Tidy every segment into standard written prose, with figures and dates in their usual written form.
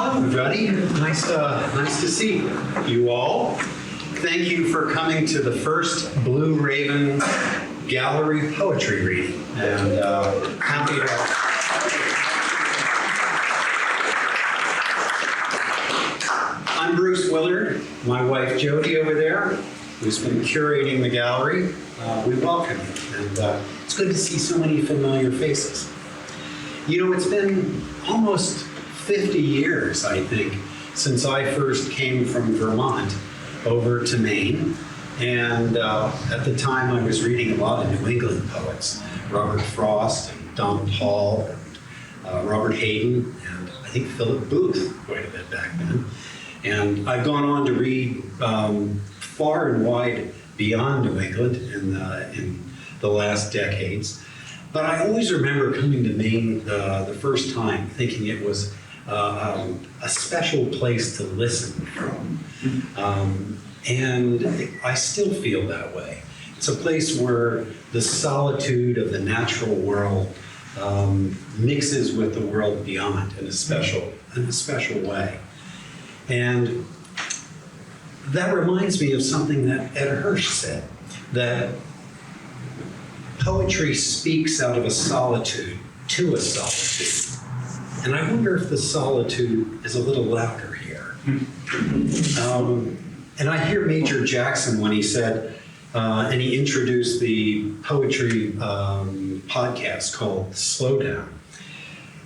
Hello, everybody. Nice to see you all. Thank you for coming to the first Blue Raven Gallery poetry reading. And happy to. I'm Bruce Willard. My wife Jody over there, who's been curating the gallery. We welcome you, and it's good to see so many familiar faces. You know, it's been almost 50 years, I think, since I first came from Vermont over to Maine. And at the time, I was reading a lot of New England poets, Robert Frost and Donald Hall, and Robert Hayden, and I think Philip Booth quite a bit back then. And I've gone on to read far and wide beyond New England in the last decades. But I always remember coming to Maine the first time, thinking it was a special place to listen from. And I still feel that way. It's a place where the solitude of the natural world mixes with the world beyond in a special way. And that reminds me of something that Ed Hirsch said, that poetry speaks out of a solitude to a solitude. And I wonder if the solitude is a little louder here. And I hear Major Jackson when he said, and he introduced the poetry podcast called Slow Down.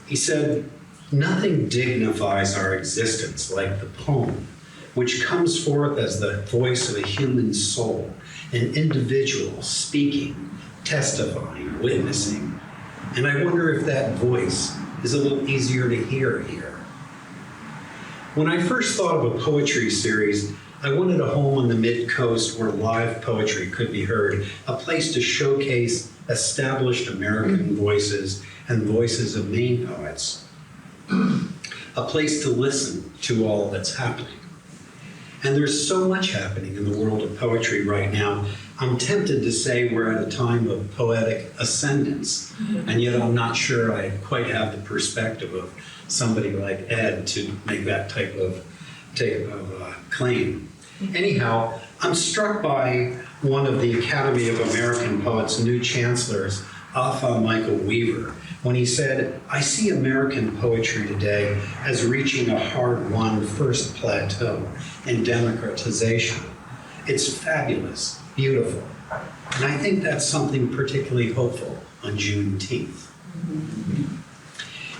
He said, "Nothing dignifies our existence like the poem, which comes forth as the voice of a human soul, an individual speaking, testifying, witnessing. And I wonder if that voice is a little easier to hear here." When I first thought of a poetry series, I wanted a home on the mid-coast where live poetry could be heard, a place to showcase established American voices and voices of Maine poets, a place to listen to all that's happening. And there's so much happening in the world of poetry right now. I'm tempted to say we're at a time of poetic ascendance, and yet I'm not sure I quite have the perspective of somebody like Ed to make that type of claim. Anyhow, I'm struck by one of the Academy of American Poets' new chancellors, Alpha Michael Weaver, when he said, "I see American poetry today as reaching a hard-won first plateau in democratization. It's fabulous, beautiful, and I think that's something particularly hopeful on Juneteenth."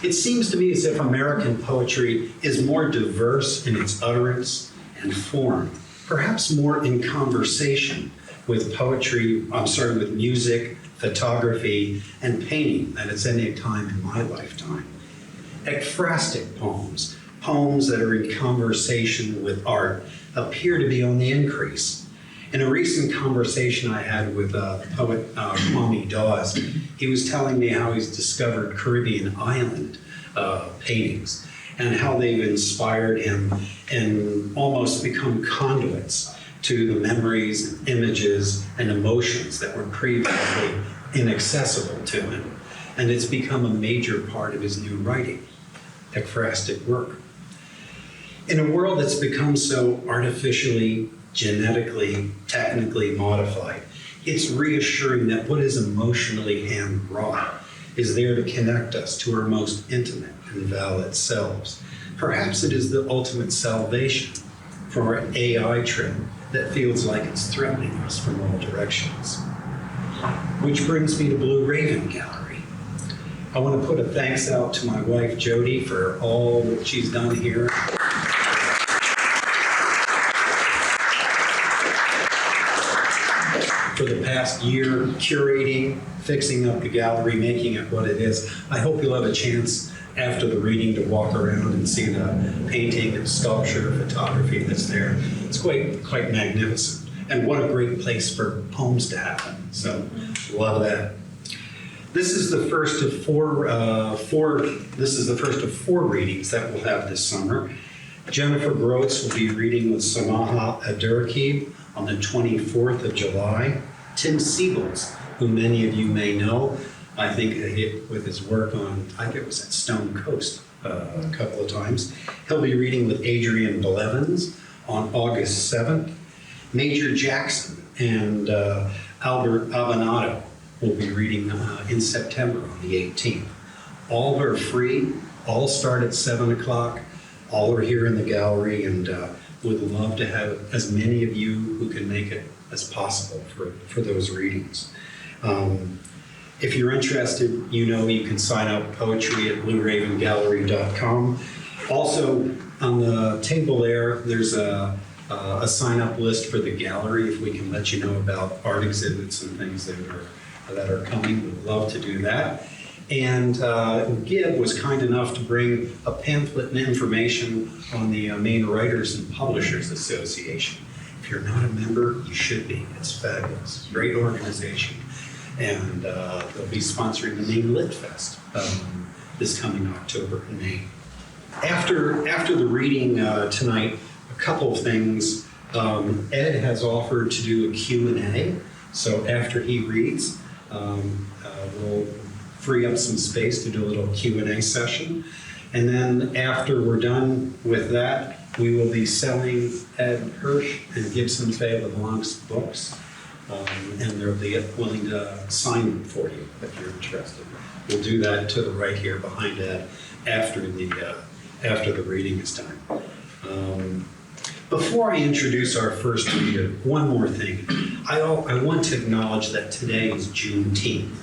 It seems to me as if American poetry is more diverse in its utterance and form, perhaps more in conversation with with music, photography, and painting than it's any time in my lifetime. Ekphrastic poems, poems that are in conversation with art, appear to be on the increase. In a recent conversation I had with poet Kwame Dawes, he was telling me how he's discovered Caribbean island paintings and how they've inspired him and almost become conduits to the memories, and images, and emotions that were previously inaccessible to him. And it's become a major part of his new writing, ekphrastic work. In a world that's become so artificially, genetically, technically modified, it's reassuring that what is emotionally hand-wrought is there to connect us to our most intimate and valid selves. Perhaps it is the ultimate salvation for our AI trend that feels like it's threatening us from all directions. Which brings me to Blue Raven Gallery. I want to put a thanks out to my wife Jody for all that she's done here. For the past year, curating, fixing up the gallery, making it what it is. I hope you'll have a chance after the reading to walk around and see the painting and sculpture, photography that's there. It's quite magnificent. And what a great place for poems to happen. So, love that. This is the first of four readings that we'll have this summer. Jennifer Groats will be reading with Samaha Abdurraqib on the 24th of July. Tim Siebels, who many of you may know, I think with his work on, I think it was at Stone Coast a couple of times. He'll be reading with Adrian Blevins on August 7th. Major Jackson and Albert Abanato will be reading in September on the 18th. All are free, all start at 7 o'clock, all are here in the gallery, and would love to have as many of you who can make it as possible for those readings. If you're interested, you know you can sign up poetry at blueravengallery.com. Also, on the table there's a sign-up list for the gallery, if we can let you know about art exhibits and things that are coming. We'd love to do that. And Gib was kind enough to bring a pamphlet and information on the Maine Writers and Publishers Association. If you're not a member, you should be. It's fabulous. Great organization. And they'll be sponsoring the Maine Lit Fest this coming October and May. After the reading tonight, a couple of things. Ed has offered to do a Q&A. So after he reads, we'll free up some space to do a little Q&A session. And then after we're done with that, we will be selling Ed Hirsch and Gibson Fay-LeBlanc's books. And they'll be willing to sign them for you if you're interested. We'll do that to the right here behind Ed after the reading is done. Before I introduce our first reader, one more thing. I want to acknowledge that today is Juneteenth.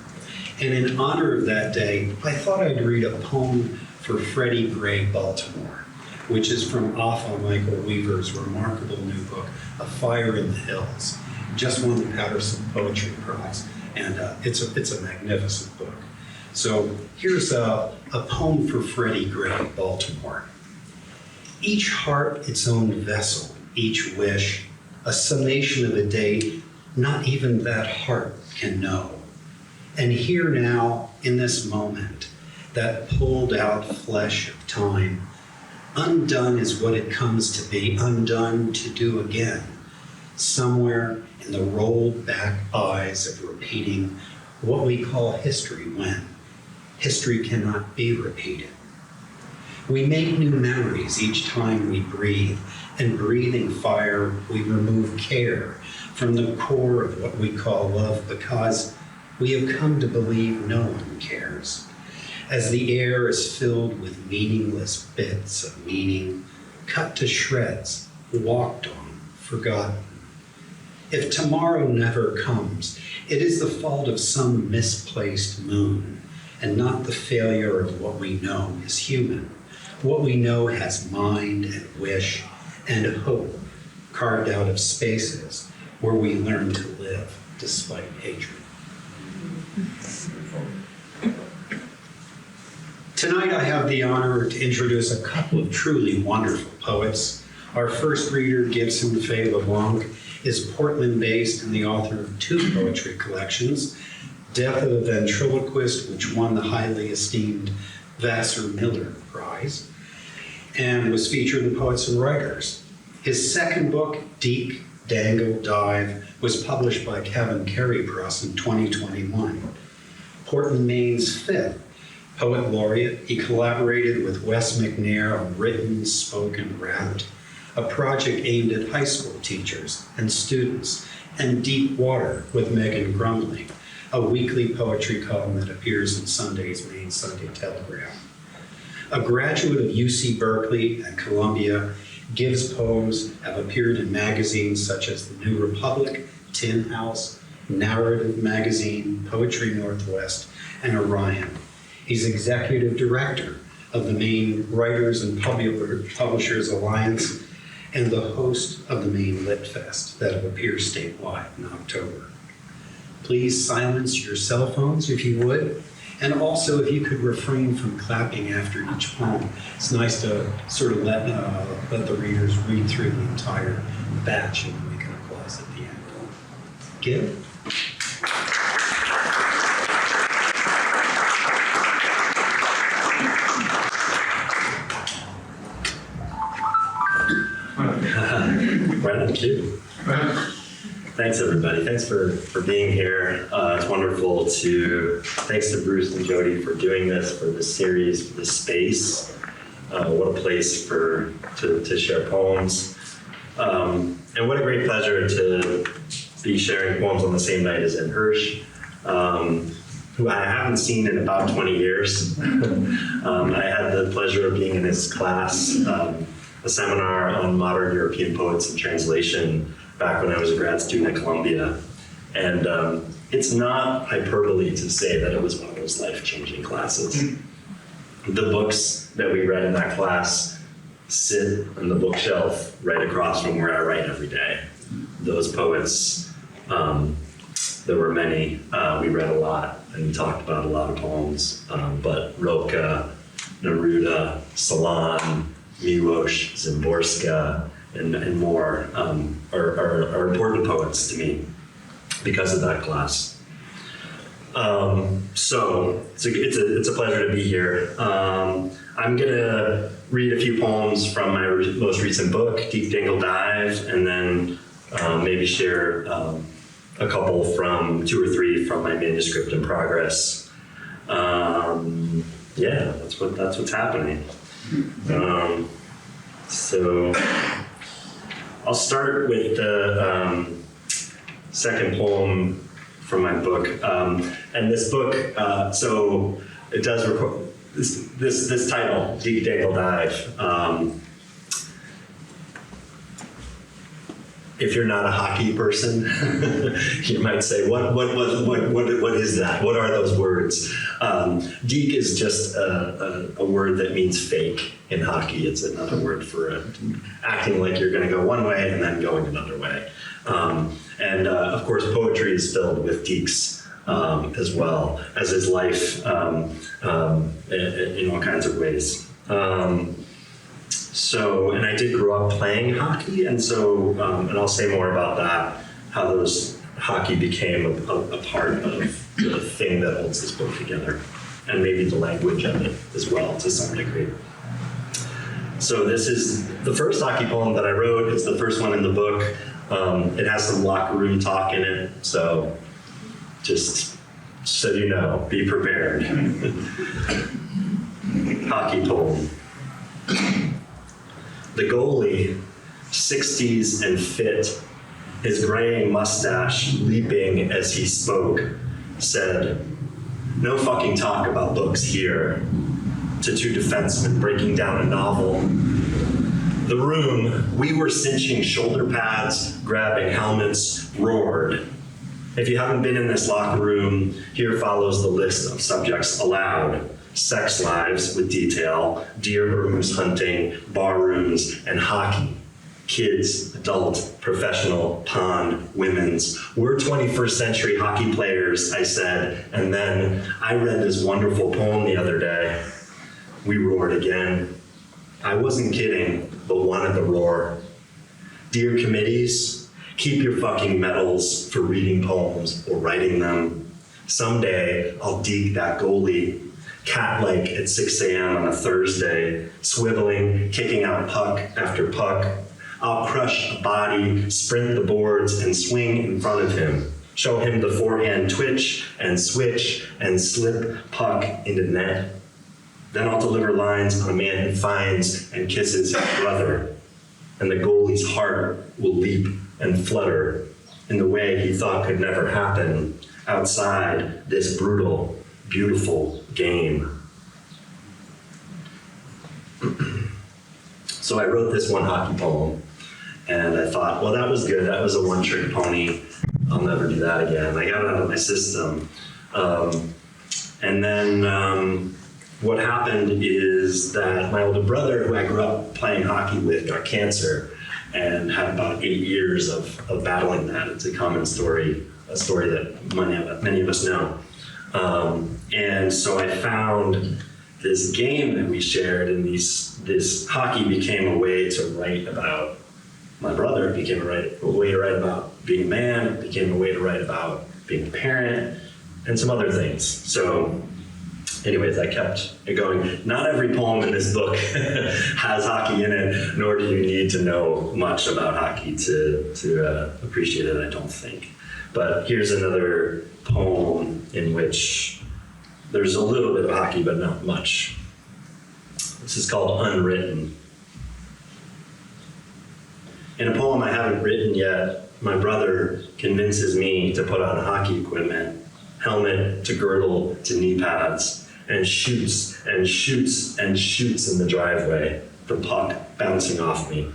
And in honor of that day, I thought I'd read a poem for Freddie Gray, Baltimore, which is from Arthur Michael Weaver's remarkable new book, A Fire in the Hills. Just won the Patterson Poetry Prize, and it's a magnificent book. So here's a poem for Freddie Gray, Baltimore. Each heart its own vessel, each wish, a summation of a day not even that heart can know. And here now, in this moment, that pulled out flesh of time, undone is what it comes to be, undone to do again, somewhere in the rolled back eyes of repeating what we call history when history cannot be repeated. We make new memories each time we breathe, and breathing fire, we remove care from the core of what we call love, because we have come to believe no one cares. As the air is filled with meaningless bits of meaning, cut to shreds, walked on, forgotten. If tomorrow never comes, it is the fault of some misplaced moon, and not the failure of what we know is human. What we know has mind and wish and hope carved out of spaces where we learn to live despite hatred. Tonight I have the honor to introduce a couple of truly wonderful poets. Our first reader, Gibson Fay-LeBlanc, is Portland-based and the author of two poetry collections, Death of a Ventriloquist, which won the highly esteemed Vassar Miller Prize, and was featured in Poets and Writers. His second book, Deep, Dangle, Dive, was published by Kevin Carey Press in 2021. Portland, Maine's fifth poet laureate, he collaborated with Wes McNair on Written, Spoken, Rapped, a project aimed at high school teachers and students, and Deep Water with Megan Grumley, a weekly poetry column that appears in Sunday's Maine Sunday Telegram. A graduate of UC Berkeley and Columbia, Gibbs' poems have appeared in magazines such as The New Republic, Tin House, Narrative Magazine, Poetry Northwest, and Orion. He's executive director of the Maine Writers and Publishers Alliance and the host of the Maine Lit Fest that will appear statewide in October. Please silence your cell phones if you would, and also if you could refrain from clapping after each poem. It's nice to sort of let the readers read through the entire batch and make an applause at the end. Gib? Right on cue. Thanks, everybody. Thanks for being here. It's wonderful thanks to Bruce and Jody for doing this, for this series, for this space. What a place to share poems. And what a great pleasure to be sharing poems on the same night as Edward Hirsch, who I haven't seen in about 20 years. I had the pleasure of being in his class, a seminar on modern European poets and translation back when I was a grad student at Columbia. And it's not hyperbole to say that it was one of those life-changing classes. The books that we read in that class sit on the bookshelf right across from where I write every day. Those poets, there were many, we read a lot and we talked about a lot of poems, but Rilke, Neruda, Salon, Miłosz, Szymborska, and more are important poets to me because of that class. So it's a pleasure to be here. I'm gonna read a few poems from my most recent book, Deep Dingle Dive, and then maybe share a couple from 2 or 3 from my manuscript in progress. Yeah, that's what's happening. So I'll start with the second poem from my book, and this book. So it does record this title, Deep Dingle Dive. If you're not a hockey person, you might say, what is that? What are those words? Deke is just a word that means fake in hockey. It's another word for acting like you're going to go one way and then going another way. And of course, poetry is filled with deeks as well, as is life in all kinds of ways. So, and I did grow up playing hockey, and so, and I'll say more about that, how those hockey became a part of the thing that holds this book together, and maybe the language of it as well to some degree. So this is the first hockey poem that I wrote. It's the first one in the book. It has some locker room talk in it, so just so you know, be prepared. Hockey poem. The goalie, 60s and fit, his graying mustache leaping as he spoke, said, "No fucking talk about books here," to 2 defensemen breaking down a novel. The room, we were cinching shoulder pads, grabbing helmets, roared. If you haven't been in this locker room, here follows the list of subjects allowed. Sex lives with detail, deer or moose hunting, bar rooms, and hockey. Kids, adult, professional, pond, women's. We're 21st century hockey players, I said, and then I read this wonderful poem the other day. We roared again. I wasn't kidding, but wanted the roar. Dear committees, keep your fucking medals for reading poems or writing them. Someday I'll deke that goalie, cat-like at 6 a.m. on a Thursday, swiveling, kicking out puck after puck. I'll crush a body, sprint the boards, and swing in front of him. Show him the forehand twitch and switch and slip puck into net. Then I'll deliver lines on a man who finds and kisses his brother. And the goalie's heart will leap and flutter in the way he thought could never happen outside this brutal, beautiful game. So I wrote this one hockey poem, and I thought, well, that was good. That was a one-trick pony. I'll never do that again. I got it out of my system. And then what happened is that my older brother, who I grew up playing hockey with, got cancer and had about 8 years of battling that. It's a common story, a story that many of us know. And so I found this game that we shared, and this hockey became a way to write about my brother. It became a way to write about being a man. It became a way to write about being a parent and some other things. So anyways, I kept it going. Not every poem in this book has hockey in it, nor do you need to know much about hockey to appreciate it, I don't think. But here's another poem in which there's a little bit of hockey, but not much. This is called Unwritten. In a poem I haven't written yet, my brother convinces me to put on hockey equipment, helmet to girdle to knee pads, and shoots and shoots and shoots in the driveway, the puck bouncing off me.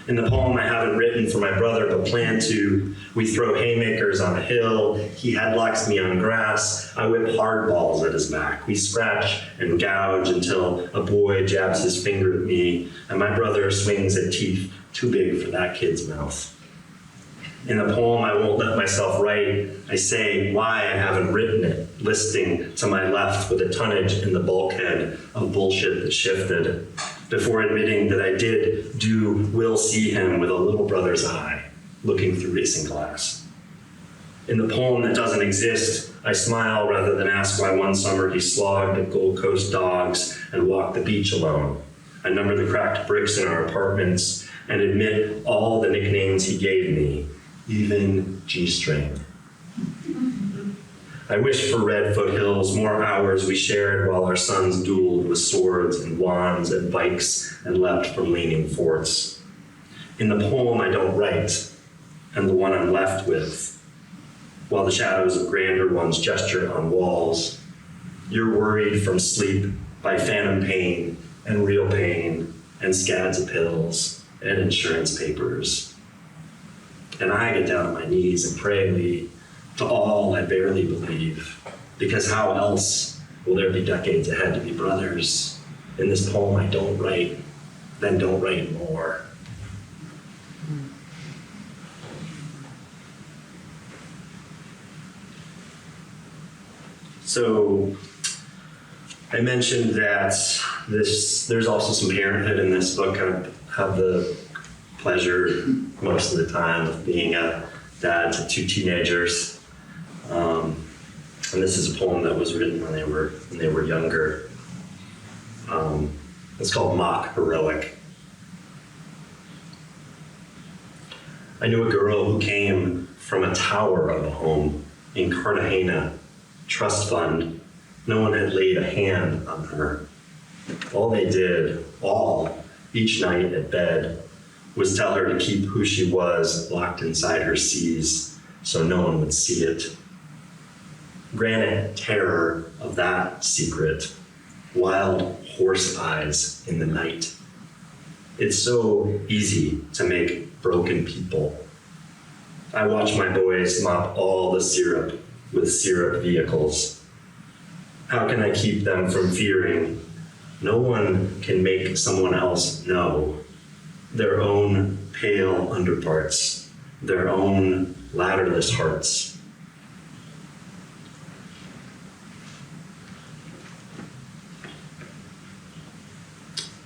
In the poem I haven't written for my brother but plan to, we throw haymakers on a hill, he headlocks me on grass, I whip hard balls at his back. We scratch and gouge until a boy jabs his finger at me and my brother swings at teeth too big for that kid's mouth. In the poem I won't let myself write, I say why I haven't written it, listing to my left with a tonnage in the bulkhead of bullshit that shifted, before admitting that I will see him with a little brother's eye, looking through racing glass. In the poem that doesn't exist, I smile rather than ask why one summer he slogged at Gold Coast dogs and walked the beach alone. I number the cracked bricks in our apartments and admit all the nicknames he gave me, even G-string. I wish for red foothills, more hours we shared while our sons dueled with swords and wands and bikes and leapt from leaning forts. In the poem I don't write, and the one I'm left with, while the shadows of grander ones gesture on walls, you're worried from sleep by phantom pain and real pain and scads of pills and insurance papers. And I get down on my knees and pray, Lee, to all I barely believe, because how else will there be decades ahead to be brothers? In this poem I don't write, then don't write more. So I mentioned that there's also some parenthood in this book. I have the pleasure most of the time of being a dad to two teenagers. And this is a poem that was written when they were younger. It's called Mock Heroic. I knew a girl who came from a tower of a home in Cartagena, trust fund. No one had laid a hand on her. All they did, each night at bed, was tell her to keep who she was locked inside her seas so no one would see it. Granite terror of that secret, wild horse eyes in the night. It's so easy to make broken people. I watch my boys mop all the syrup with syrup vehicles. How can I keep them from fearing? No one can make someone else know their own pale underparts, their own ladderless hearts.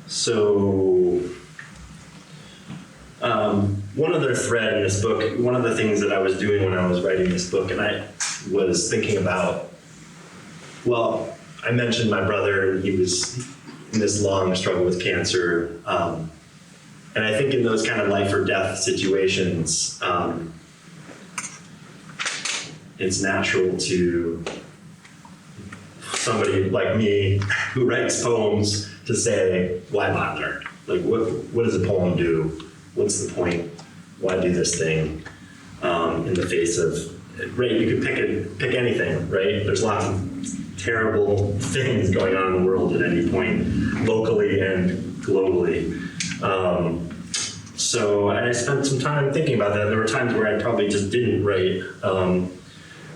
So, one other thread in this book, one of the things that I was doing when I was writing this book, and I was thinking about, well, I mentioned my brother, and he was in this long struggle with cancer. And I think in those kind of life or death situations, it's natural to somebody like me who writes poems to say, why bother? Like, what does a poem do? What's the point? Why do this thing in the face of, right, you could pick anything, right? There's lots of terrible things going on in the world at any point, locally and globally. So I spent some time thinking about that. There were times where I probably just didn't write,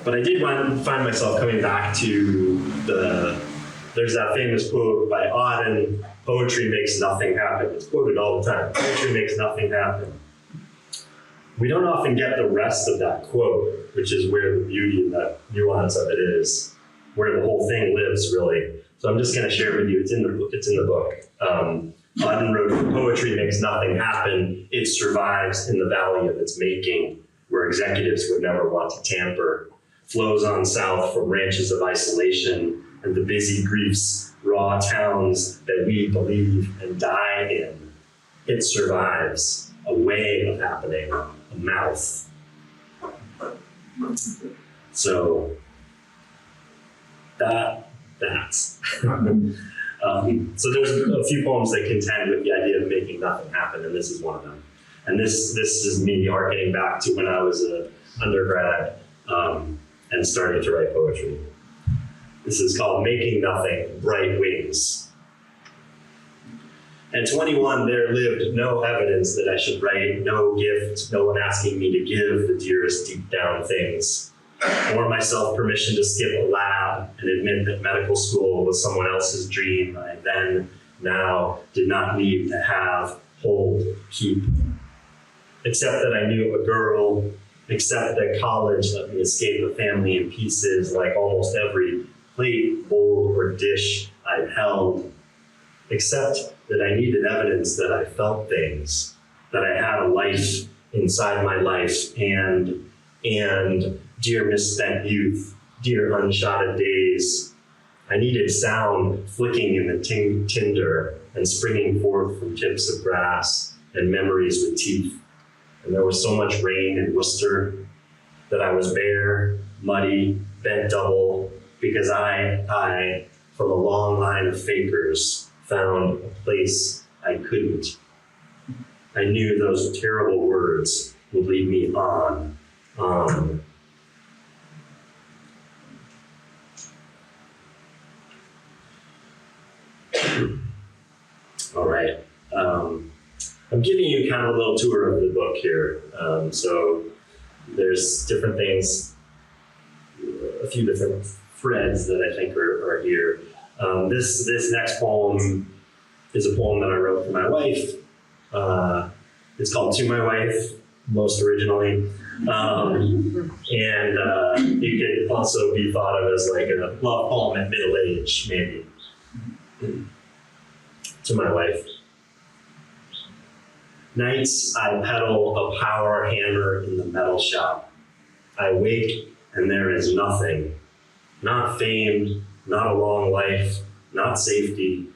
but I did find myself coming back to there's that famous quote by Auden, poetry makes nothing happen. It's quoted all the time, poetry makes nothing happen. We don't often get the rest of that quote, which is where the beauty and that nuance of it is, where the whole thing lives, really. So I'm just going to share with you, it's in the book. Auden wrote, poetry makes nothing happen. It survives in the valley of its making, where executives would never want to tamper. Flows on south from ranches of isolation and the busy griefs, raw towns that we believe and die in. It survives, a way of happening, a mouth. So that's So there's a few poems that contend with the idea of making nothing happen, and this is one of them. And this is me harkening back to when I was an undergrad and starting to write poetry. This is called Making Nothing, Bright Wings. At 21, there lived no evidence that I should write, no gift, no one asking me to give the dearest deep down things, or myself permission to skip a lab and admit that medical school was someone else's dream I then, now, did not need to have, hold, keep. Except that I knew a girl, except that college let me escape a family in pieces like almost every plate, bowl, or dish I've held. Except that I needed evidence that I felt things, that I had a life inside my life, and dear misspent youth, dear unshotted days. I needed sound flicking in the tinder and springing forth from tips of grass and memories with teeth. And there was so much rain in Worcester that I was bare, muddy, bent double, because I, from a long line of fakers, found a place I couldn't. I knew those terrible words would lead me on. All right. I'm giving you kind of a little tour of the book here. So there's different things, a few different threads that I think are here. This next poem is a poem that I wrote for my wife. It's called To My Wife, most originally. It could also be thought of as like a love poem at middle age, maybe. To my wife. Nights I pedal a power hammer in the metal shop. I wake and there is nothing, not fame, not a long life, not safety,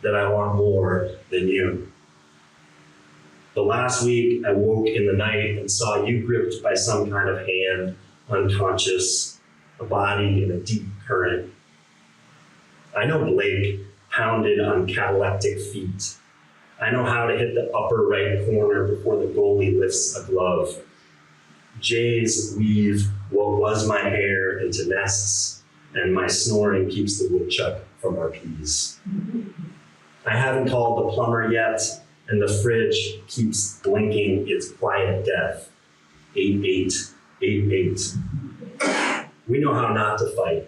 that I want more than you. The last week I woke in the night and saw you gripped by some kind of hand, unconscious, a body in a deep current. I know Blake pounded on cataleptic feet. I know how to hit the upper right corner before the goalie lifts a glove. Jays weave what was my hair into nests, and my snoring keeps the woodchuck from our peas. I haven't called the plumber yet, and the fridge keeps blinking its quiet death. 8888. We know how not to fight,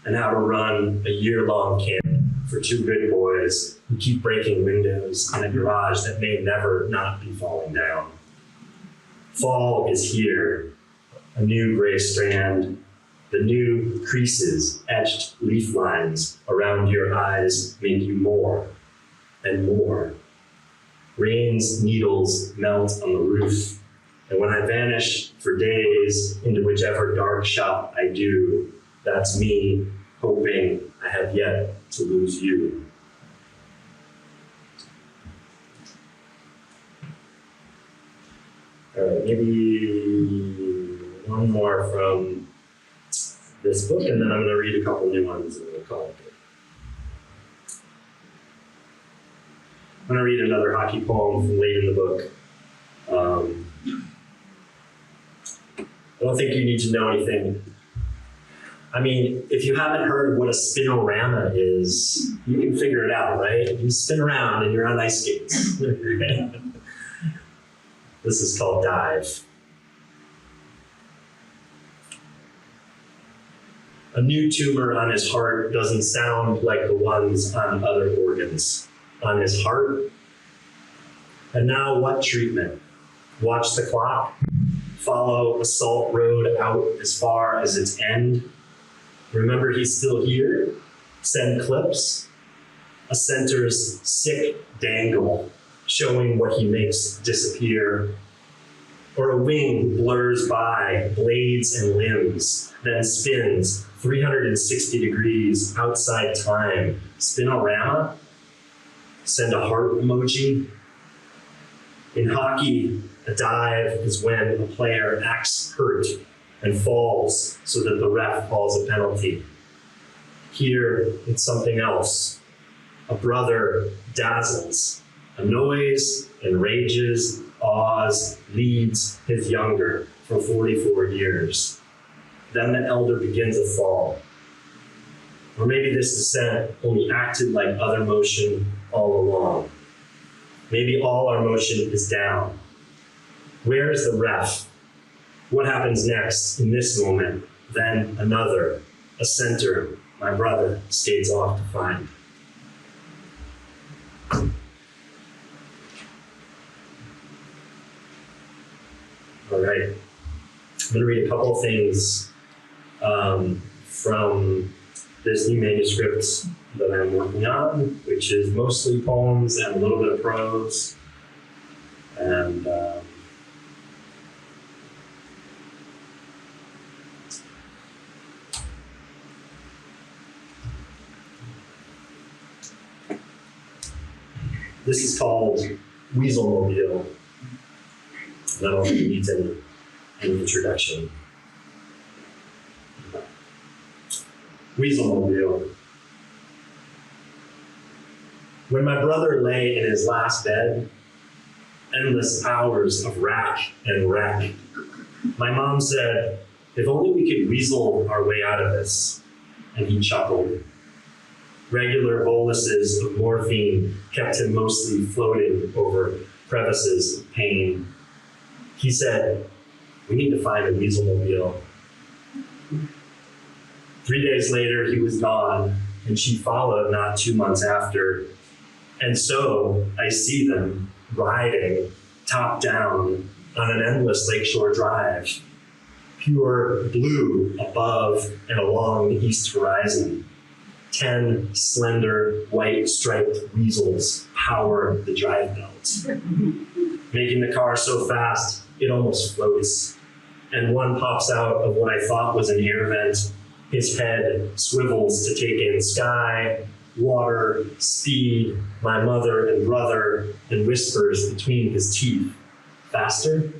and how to run a year-long camp for two good boys who keep breaking windows in a garage that may never not be falling down. Fall is here, a new gray strand. The new creases, etched leaf lines around your eyes make you more and more. Rain's needles melt on the roof, and when I vanish for days into whichever dark shop I do, that's me hoping I have yet to lose you. All right, maybe one more from this book, and then I'm going to read a couple new ones and we'll call it good. I'm going to read another hockey poem from late in the book. I don't think you need to know anything. I mean, if you haven't heard what a spinorama is, you can figure it out, right? You spin around and you're on ice skates. This is called Dive. A new tumor on his heart doesn't sound like the ones on other organs. On his heart? And now what treatment? Watch the clock? Follow a salt road out as far as its end? Remember he's still here? Send clips? A center's sick dangle, showing what he makes disappear. Or a wing blurs by, blades and limbs, then spins 360 degrees outside time. Spinorama? Send a heart emoji? In hockey, a dive is when a player acts hurt and falls so that the ref calls a penalty. Here, it's something else. A brother dazzles, annoys, enrages, awes, leads his younger for 44 years. Then the elder begins a fall. Or maybe this descent only acted like other motion all along. Maybe all our motion is down. Where is the ref? What happens next in this moment? Then another, a center, my brother skates off to find. All right, I'm going to read a couple of things from this new manuscript that I'm working on, which is mostly poems and a little bit of prose. And this is called Weaselmobile. I don't think it needs any introduction. Weaselmobile. When my brother lay in his last bed, endless hours of rack and wreck, my mom said, if only we could weasel our way out of this. And he chuckled. Regular boluses of morphine kept him mostly floating over crevices of pain. He said, we need to find a weaselmobile. 3 days later, he was gone, and she followed not 2 months after. And so I see them riding top down on an endless lakeshore drive, pure blue above and along the east horizon. 10 slender, white striped weasels power the drive belt, making the car so fast it almost floats. And one pops out of what I thought was an air vent. His head swivels to take in sky, water, speed, my mother and brother, and whispers between his teeth, faster?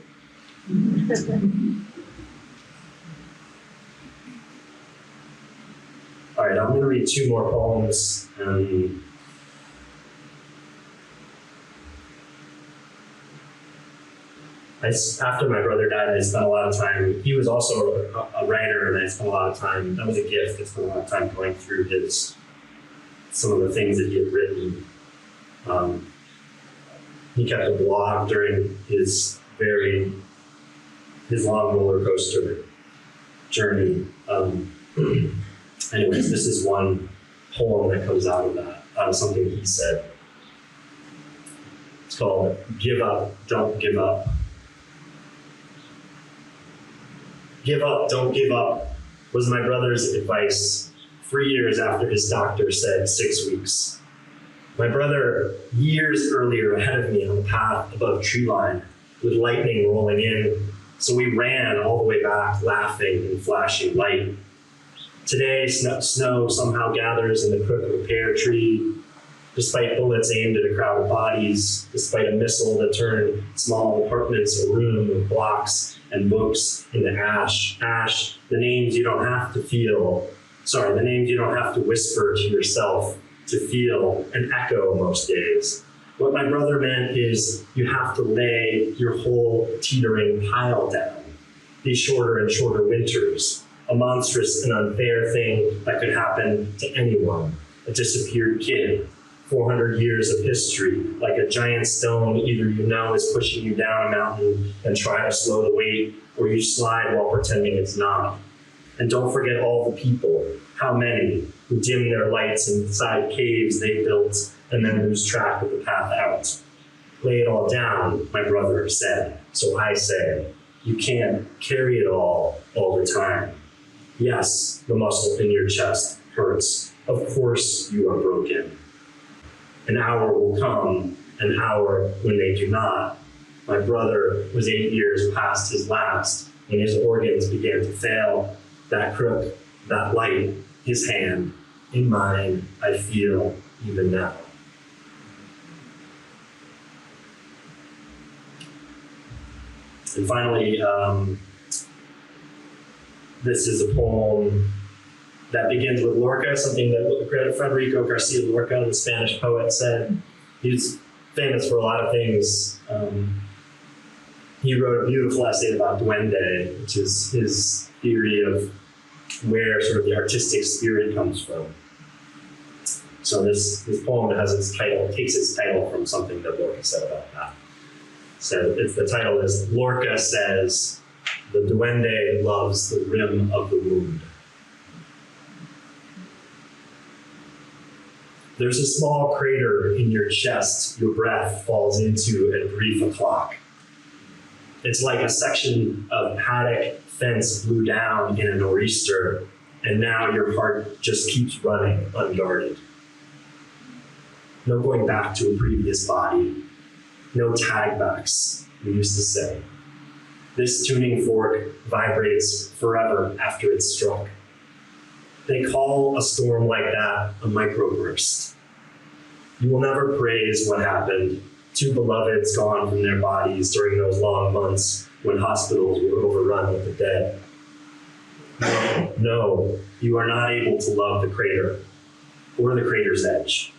All right, I'm going to read 2 more poems. After my brother died, I spent a lot of time, he was also a writer, and I spent a lot of time, that was a gift, I spent a lot of time going through some of the things that he had written. He kept a blog during his long roller coaster journey. Anyways, this is one poem that comes out of something he said. It's called Give Up, Don't Give Up. Give up, don't give up was my brother's advice 3 years after his doctor said 6 weeks. My brother, years earlier ahead of me on the path above tree line, with lightning rolling in, so we ran all the way back, laughing and flashing light. Today, snow somehow gathers in the crook of a pear tree, despite bullets aimed at a crowd of bodies, despite a missile that turned small apartments a room with blocks and books into ash. Ash, the names you don't have to the names you don't have to whisper to yourself to feel and echo most days. What my brother meant is you have to lay your whole teetering pile down. These shorter and shorter winters, a monstrous and unfair thing that could happen to anyone, a disappeared kid, 400 years of history, like a giant stone either you know is pushing you down a mountain and try to slow the weight, or you slide while pretending it's not. And don't forget all the people, how many, who dim their lights inside caves they built and then lose track of the path out. Lay it all down, my brother said, so I say, you can't carry it all the time. Yes, the muscle in your chest hurts. Of course you are broken. An hour will come, an hour when they do not. My brother was 8 years past his last when his organs began to fail. That crook, that light, his hand, in mine, I feel even now. And finally, this is a poem that begins with Lorca, something that Federico Garcia Lorca, the Spanish poet, said. He's famous for a lot of things. He wrote a beautiful essay about duende, which is his theory of where sort of the artistic spirit comes from. So this poem has its title, takes its title from something that Lorca said about that. So the title is Lorca Says, "The duende loves the rim of the wound." There's a small crater in your chest your breath falls into at brief o'clock. It's like a section of paddock fence blew down in a nor'easter, and now your heart just keeps running unguarded. No going back to a previous body. No tagbacks, we used to say. This tuning fork vibrates forever after it's struck. They call a storm like that a microburst. You will never praise what happened. Two beloveds gone from their bodies during those long months when hospitals were overrun with the dead. No, you are not able to love the crater or the crater's edge.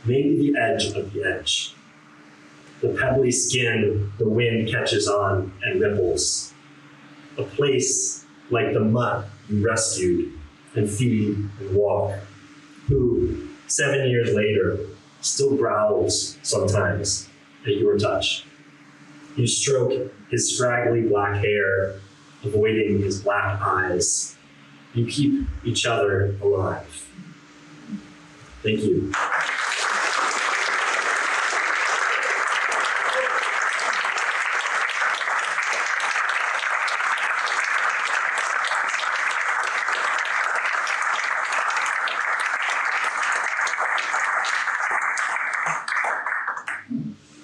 Maybe the edge of the edge. The pebbly skin the wind catches on and ripples. A place like the mutt you rescued and feed and walk, who, 7 years later, still growls sometimes at your touch. You stroke his scraggly black hair, avoiding his black eyes. You keep each other alive. Thank you.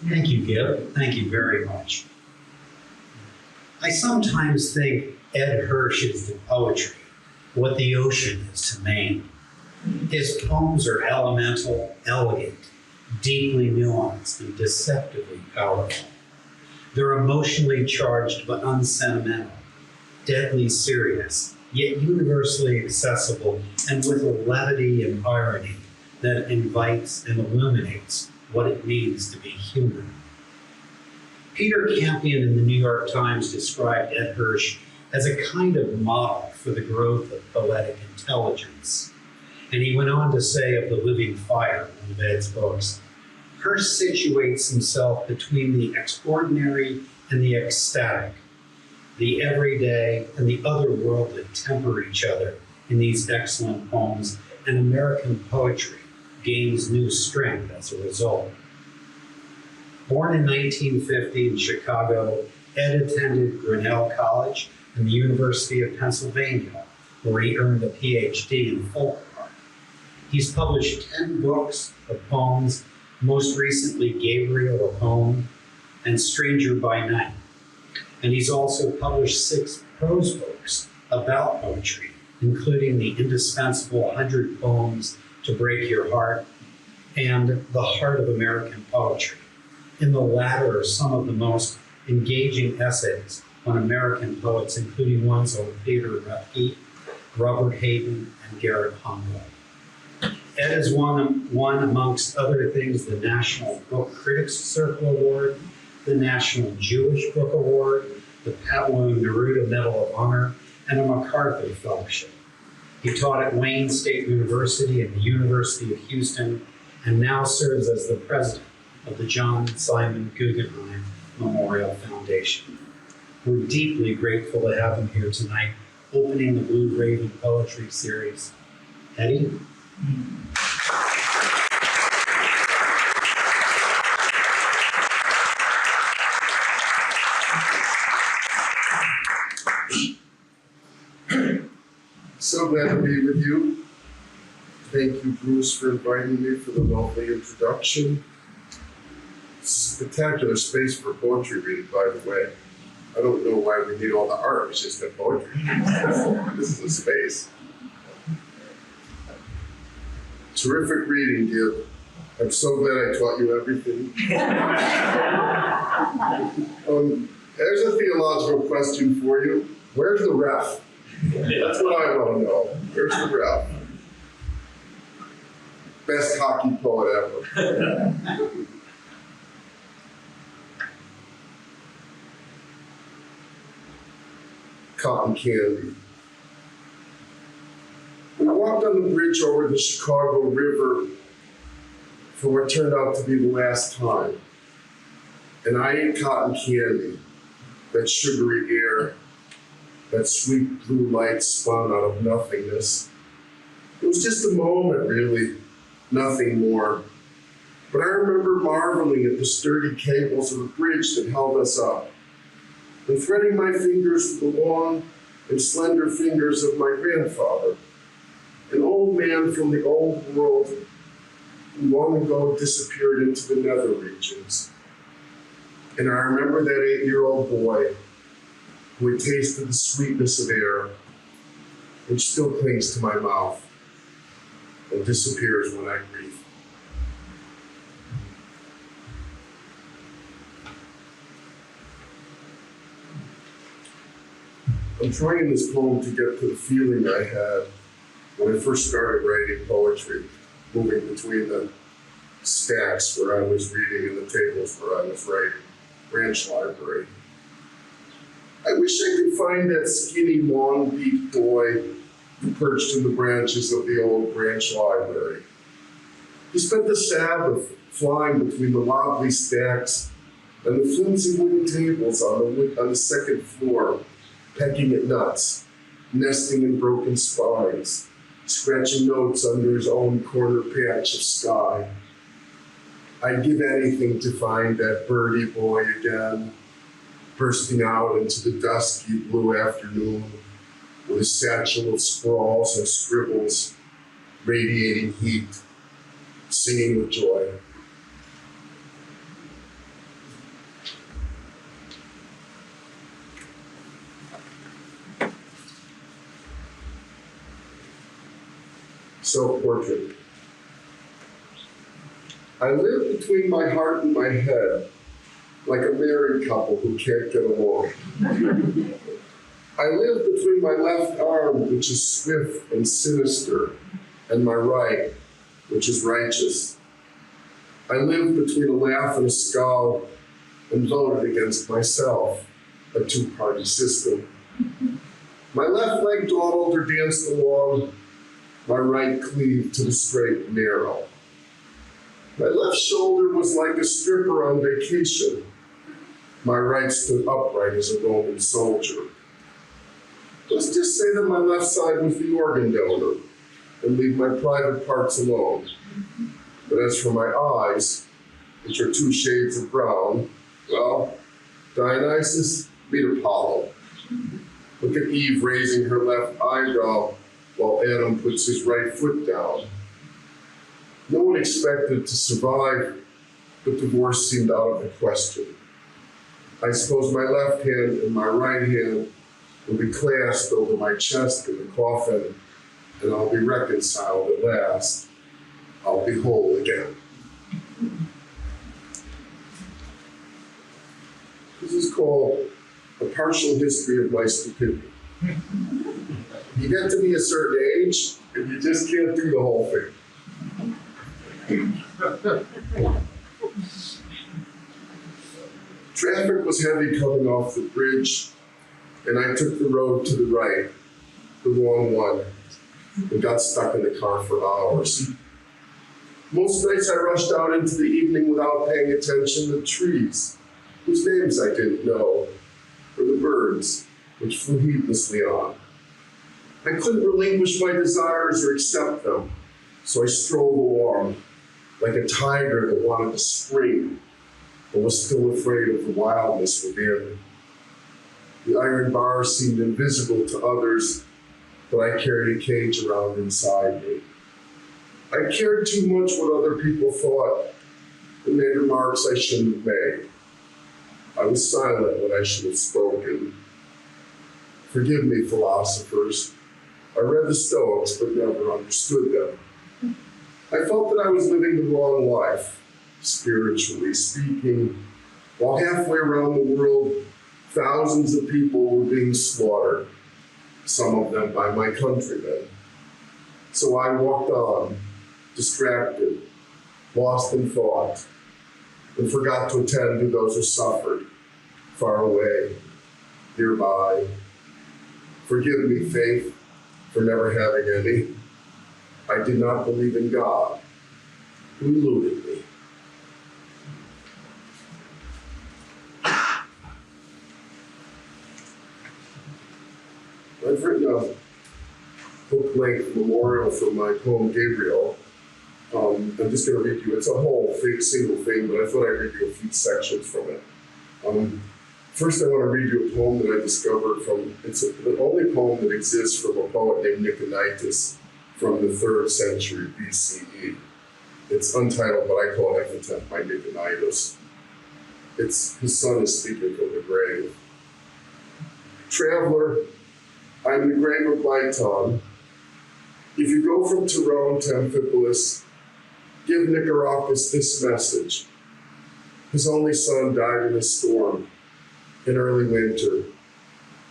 Thank you, Gib. Thank you very much. I sometimes think Ed Hirsch is to poetry what the ocean is to Maine. His poems are elemental, elegant, deeply nuanced, and deceptively powerful. They're emotionally charged but unsentimental, deadly serious, yet universally accessible, and with a levity and irony that invites and illuminates what it means to be human. Peter Campion in the New York Times described Ed Hirsch as a kind of model for the growth of poetic intelligence. And he went on to say of The Living Fire, one of Ed's books, Hirsch situates himself between the extraordinary and the ecstatic, the everyday and the otherworldly temper each other in these excellent poems, and American poetry gains new strength as a result. Born in 1950 in Chicago, Ed attended Grinnell College and the University of Pennsylvania, where he earned a PhD in folk art. He's published 10 books of poems, most recently Gabriel, a Poem, and Stranger by Night. And he's also published 6 prose books about poetry, including the indispensable 100 Poems to Break Your Heart and The Heart of American Poetry. In the latter are some of the most engaging essays on American poets, including ones on Peter Ruffke, Robert Hayden, and Garrett Hongwell. Ed has won, amongst other things, the National Book Critics Circle Award, the National Jewish Book Award, the Pablo Neruda Medal of Honor, and a MacArthur Fellowship. He taught at Wayne State University and the University of Houston, and now serves as the president of the John Simon Guggenheim Memorial Foundation. We're deeply grateful to have him here tonight, opening the Blue Raven Poetry Series. Eddie? So glad to be with you. Thank you, Bruce, for inviting me for the lovely introduction. Spectacular space for poetry reading, by the way. I don't know why we need all the art, it's just the poetry. This is a space. Terrific reading, Gib. I'm so glad I taught you everything. There's a theological question for you. Where's the ref? That's what I want to know. Where's the ref? Best hockey poet ever. Cotton candy. We walked on the bridge over the Chicago River for what turned out to be the last time. And I ate cotton candy, that sugary air, that sweet blue light spun out of nothingness. It was just a moment, really, nothing more. But I remember marveling at the sturdy cables of the bridge that held us up, and threading my fingers through the long and slender fingers of my grandfather, an old man from the old world who long ago disappeared into the nether regions. And I remember that 8-year-old boy who had tasted the sweetness of air, which still clings to my mouth and disappears when I breathe. I'm trying in this poem to get to the feeling I had when I first started writing poetry, moving between the stacks where I was reading and the tables where I was writing, branch library. I wish I could find that skinny, long-beaked boy who perched in the branches of the old branch library. He spent the Sabbath flying between the wobbly stacks and the flimsy wooden tables on the second floor, pecking at nuts, nesting in broken spines, scratching notes under his own corner patch of sky. I'd give anything to find that birdie boy again, bursting out into the dusky blue afternoon with a satchel of scrawls and scribbles, radiating heat, singing with joy. Self-portrait. I live between my heart and my head, like a married couple who can't get along. I live between my left arm, which is swift and sinister, and my right, which is righteous. I live between a laugh and a scowl, and voted against myself, a two-party system. My left leg dawdled or danced along, my right cleaved to the straight and narrow. My left shoulder was like a stripper on vacation. My right stood upright as a Roman soldier. Let's just say that my left side was the organ donor and leave my private parts alone. But as for my eyes, which are 2 shades of brown, well, Dionysus, meet Apollo. Look at Eve raising her left eyebrow while Adam puts his right foot down. No one expected to survive, but divorce seemed out of the question. I suppose my left hand and my right hand will be clasped over my chest in the coffin, and I'll be reconciled at last. I'll be whole again. This is called A Partial History of My Stupidity. You get to be a certain age, and you just can't do the whole thing. Traffic was heavy coming off the bridge, and I took the road to the right, the wrong one, and got stuck in the car for hours. Most nights I rushed out into the evening without paying attention to trees, whose names I didn't know, or the birds, which flew heedlessly on. I couldn't relinquish my desires or accept them, so I strolled along, like a tiger that wanted to spring, but was still afraid of the wildness within. The iron bars seemed invisible to others, but I carried a cage around inside me. I cared too much what other people thought and made remarks I shouldn't have made. I was silent when I should have spoken. Forgive me, philosophers. I read the Stoics, but never understood them. I felt that I was living the wrong life, spiritually speaking, while halfway around the world, thousands of people were being slaughtered. some of them by my countrymen. So I walked on, distracted, lost in thought, and forgot to attend to those who suffered, far away, nearby. Forgive me, faith, for never having any. I did not believe in God, who eluded me. I've written a book-length memorial for my poem, Gabriel. I'm just going to read you, it's a whole single thing, but I thought I'd read you a few sections from it. First, I want to read you a poem that I discovered it's the only poem that exists from a poet named Niconitis from the 3rd century BCE. It's untitled, but I call it Epitaph by Niconitis. His son is speaking from the grave. Traveler, I am the grave of Baiton. If you go from Tyrone to Amphipolis, give Nicarachus this message. His only son died in a storm in early winter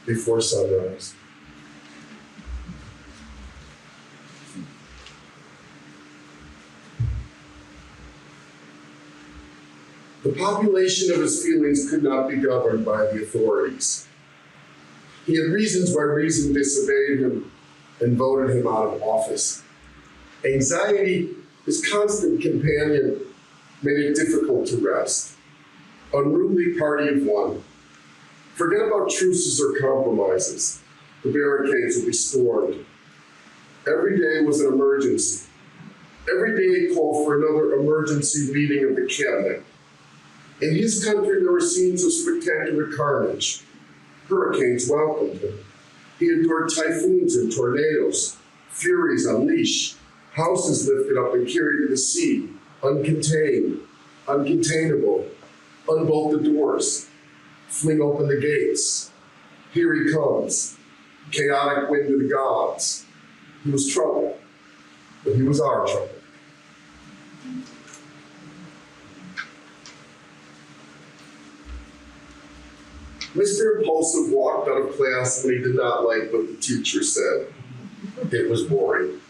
before sunrise. The population of his feelings could not be governed by the authorities. He had reasons why reason disobeyed him and voted him out of office. Anxiety, his constant companion, made it difficult to rest. Unruly party of one. Forget about truces or compromises. The barricades would be stormed. Every day was an emergency. Every day called for another emergency meeting of the cabinet. In his country, there were scenes of spectacular carnage. Hurricanes welcomed him. He endured typhoons and tornadoes, furies unleashed, houses lifted up and carried to the sea, uncontained, uncontainable. Unbolt the doors, fling open the gates. Here he comes, chaotic wind of the gods. He was trouble, but he was our trouble. Mr. Impulsive walked out of class when he did not like what the teacher said. It was boring.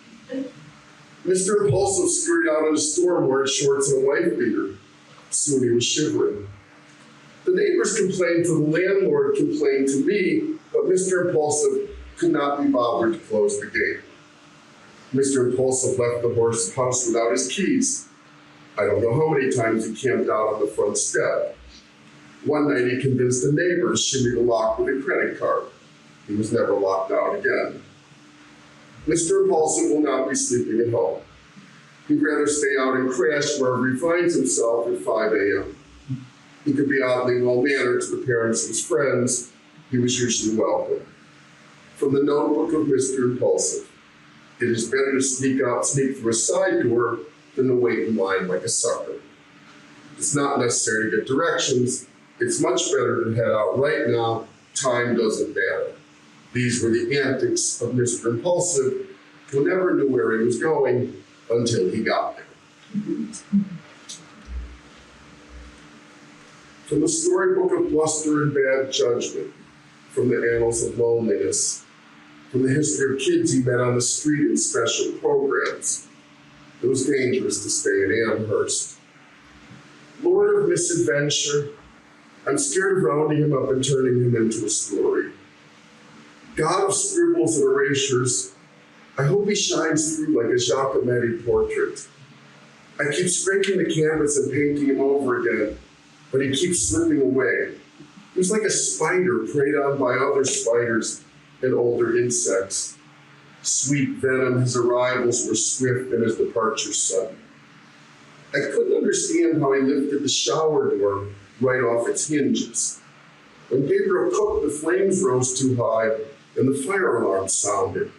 Mr. Impulsive scurried out in a storm wearing shorts and a wife beater. Soon he was shivering. The neighbors complained to the landlord, complained to me, but Mr. Impulsive could not be bothered to close the gate. Mr. Impulsive left the horse house without his keys. I don't know how many times he camped out on the front step. One night he convinced the neighbors to shimmy the lock with a credit card. He was never locked out again. Mr. Impulsive will not be sleeping at home. He'd rather stay out and crash wherever he finds himself at 5 a.m. He could be oddly well-mannered to the parents of his friends. He was usually welcome. From the notebook of Mr. Impulsive, it is better to sneak through a side door than to wait in line like a sucker. It's not necessary to get directions. It's much better to head out right now. Time doesn't matter. These were the antics of Mr. Impulsive, who never knew where he was going until he got there. From the storybook of bluster and bad judgment, from the annals of loneliness, from the history of kids he met on the street in special programs, it was dangerous to stay in Amherst. Lord of misadventure, I'm scared of rounding him up and turning him into a story. God of scribbles and erasures, I hope he shines through like a Giacometti portrait. I keep scraping the canvas and painting him over again, but he keeps slipping away. He was like a spider preyed on by other spiders and older insects. Sweet venom, his arrivals were swift and his departures sudden. I couldn't understand how he lifted the shower door right off its hinges. When Gabriel cooked, the flames rose too high and the fire alarm sounded.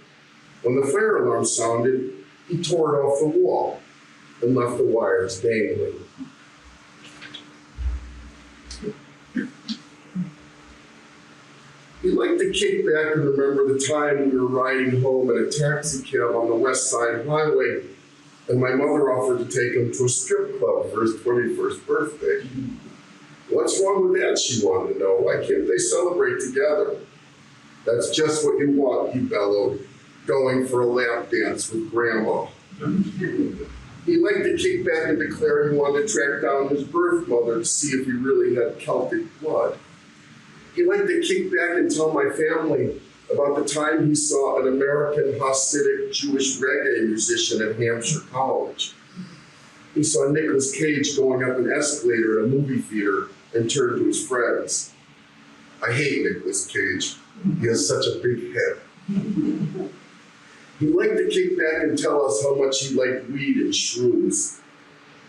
When the fire alarm sounded, he tore it off the wall and left the wires dangling. He liked to kick back and remember the time we were riding home in a taxi cab on the West Side Highway, and my mother offered to take him to a strip club for his 21st birthday. What's wrong with that, she wanted to know. Why can't they celebrate together? That's just what you want, he bellowed, going for a lap dance with Grandma. He liked to kick back and declare he wanted to track down his birth mother to see if he really had Celtic blood. He liked to kick back and tell my family about the time he saw an American Hasidic Jewish reggae musician at Hampshire College. He saw Nicolas Cage going up an escalator at a movie theater and turned to his friends. I hate Nicolas Cage. He has such a big head. He liked to kick back and tell us how much he liked weed and shrooms.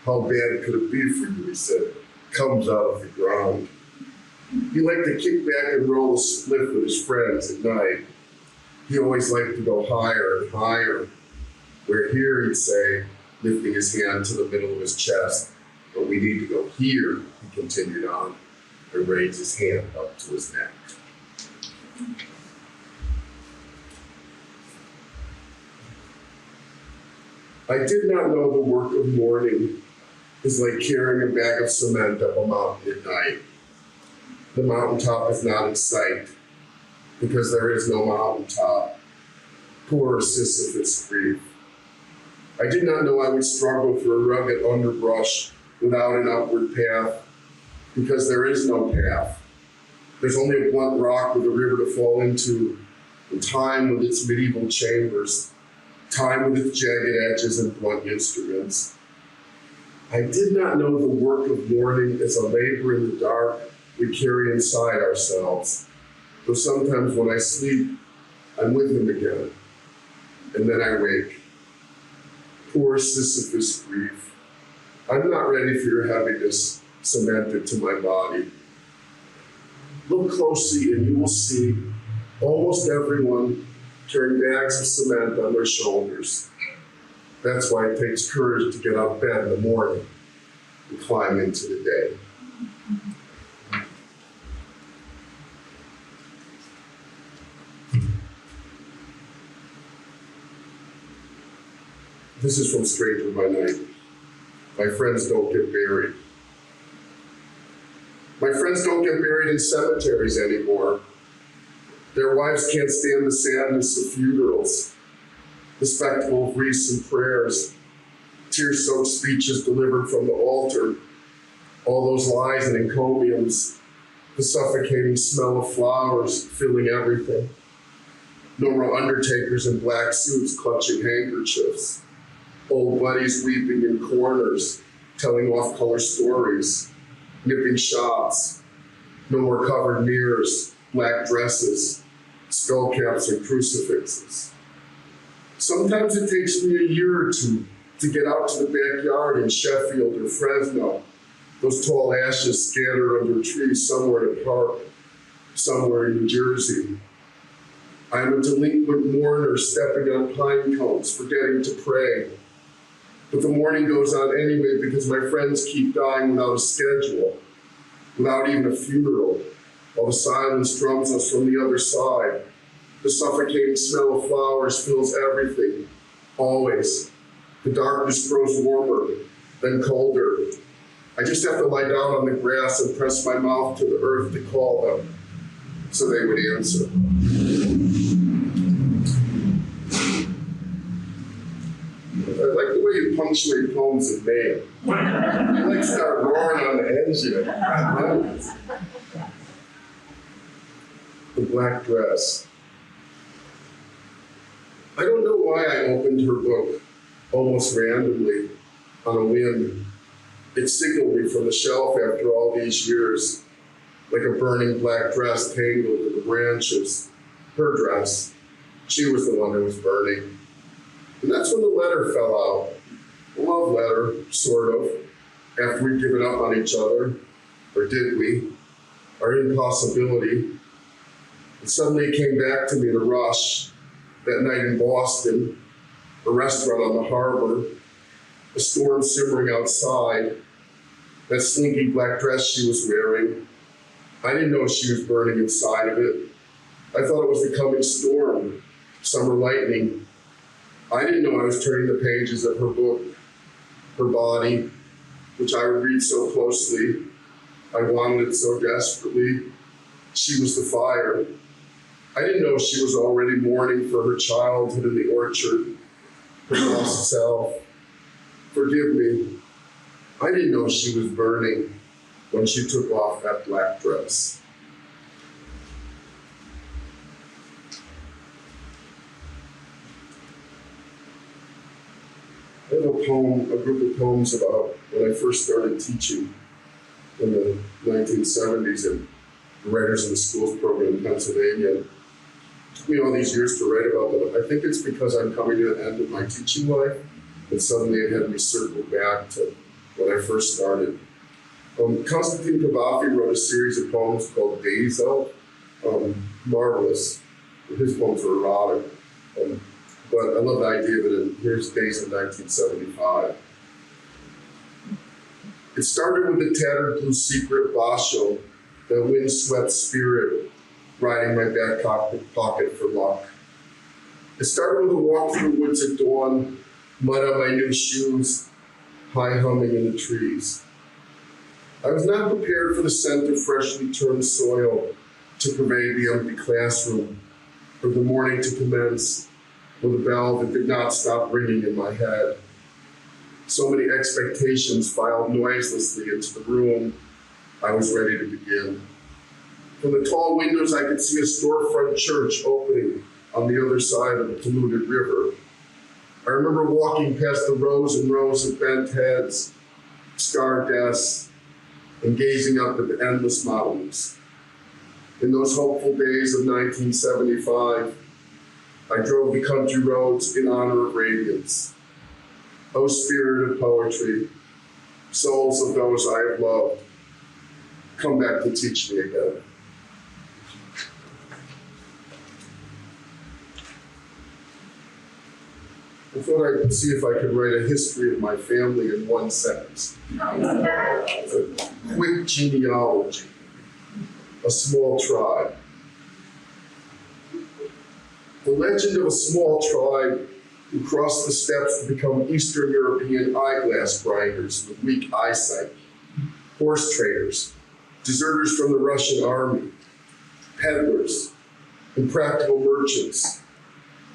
How bad could it be for you, he said. Comes out of the ground. He liked to kick back and roll a spliff with his friends at night. He always liked to go higher and higher. Where here, he'd say, lifting his hand to the middle of his chest. But we need to go here, he continued on, and raised his hand up to his neck. I did not know the work of mourning is like carrying a bag of cement up a mountain at night. The mountaintop is not in sight because there is no mountaintop. Poor Sisyphus grief. I did not know I would struggle through a rugged underbrush without an upward path because there is no path. There's only a blunt rock with a river to fall into, and time with its medieval chambers, time with its jagged edges and blunt instruments. I did not know the work of mourning is a labor in the dark we carry inside ourselves. Though sometimes when I sleep, I'm with him again, and then I wake. Poor Sisyphus grief. I'm not ready for your heaviness cemented to my body. Look closely and you will see almost everyone carrying bags of cement on their shoulders. That's why it takes courage to get out of bed in the morning and climb into the day. This is from Stranger by Night. My friends don't get buried. My friends don't get buried in cemeteries anymore. Their wives can't stand the sadness of funerals, the spectacle of wreaths and prayers, tear-soaked speeches delivered from the altar, all those lies and encomiums, the suffocating smell of flowers filling everything. No more undertakers in black suits clutching handkerchiefs. Old buddies weeping in corners, telling off-color stories, nipping shots. No more covered mirrors, black dresses, skull caps and crucifixes. Sometimes it takes me a year or two to get out to the backyard in Sheffield or Fresno, those tall ashes scattered under trees somewhere in a park, somewhere in New Jersey. I am a delinquent mourner stepping on pine cones, forgetting to pray. But the morning goes on anyway because my friends keep dying without a schedule, without even a funeral, while the silence drums us from the other side. The suffocating smell of flowers fills everything, always. The darkness grows warmer, then colder. I just have to lie down on the grass and press my mouth to the earth to call them, so they would answer. I like the way you punctuate poems in Maine. You like start roaring on the engine. The black dress. I don't know why I opened her book almost randomly on a whim. It signaled me from the shelf after all these years, like a burning black dress tangled in the branches. Her dress. She was the one who was burning. And that's when the letter fell out. A love letter, sort of, after we'd given up on each other, or did we? Our impossibility. And suddenly it came back to me in a rush, that night in Boston, a restaurant on the harbor, a storm simmering outside, that slinky black dress she was wearing. I didn't know she was burning inside of it. I thought it was the coming storm, summer lightning. I didn't know I was turning the pages of her book, her body, which I would read so closely. I wanted it so desperately. She was the fire. I didn't know she was already mourning for her childhood in the orchard, her lost self. Forgive me, I didn't know she was burning when she took off that black dress. I have a group of poems about when I first started teaching in the 1970s in the Writers in the Schools program in Pennsylvania. It took me all these years to write about them. I think it's because I'm coming to the end of my teaching life, and suddenly it had me circle back to when I first started. Konstantin Kavafi wrote a series of poems called Days Out. Marvelous. His poems are erotic. But I love the idea of it, and here's Days in 1975. It started with a tattered blue secret basho, the windswept spirit riding my back pocket for luck. It started with a walk through woods at dawn, mud on my new shoes, high humming in the trees. I was not prepared for the scent of freshly turned soil to pervade the empty classroom, or the morning to commence with a bell that did not stop ringing in my head. So many expectations filed noiselessly into the room. I was ready to begin. From the tall windows, I could see a storefront church opening on the other side of the polluted river. I remember walking past the rows and rows of bent heads, scarred desks, and gazing up at the endless mountains. In those hopeful days of 1975, I drove the country roads in honor of radiance. O spirit of poetry, souls of those I have loved, come back to teach me again. I thought I'd see if I could write a history of my family in one sentence. A quick genealogy, a small tribe. The legend of a small tribe who crossed the steppes to become Eastern European eyeglass grinders with weak eyesight, horse traders, deserters from the Russian army, peddlers, impractical merchants,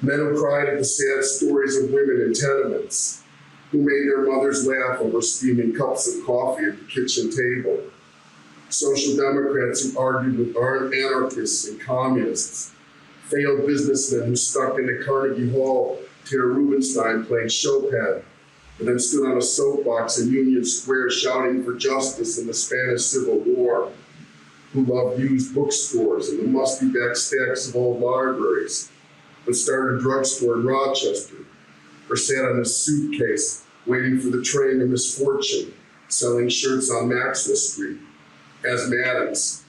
men who cried at the sad stories of women in tenements, who made their mothers laugh over steaming cups of coffee at the kitchen table, social democrats who argued with anarchists and communists, failed businessmen who stuck into Carnegie Hall to hear Rubinstein playing Chopin, and then stood on a soapbox in Union Square shouting for justice in the Spanish Civil War, who loved used bookstores and the musty-back stacks of old libraries, but started a drugstore in Rochester, or sat on a suitcase waiting for the train of misfortune, selling shirts on Maxwell Street, asthmatics,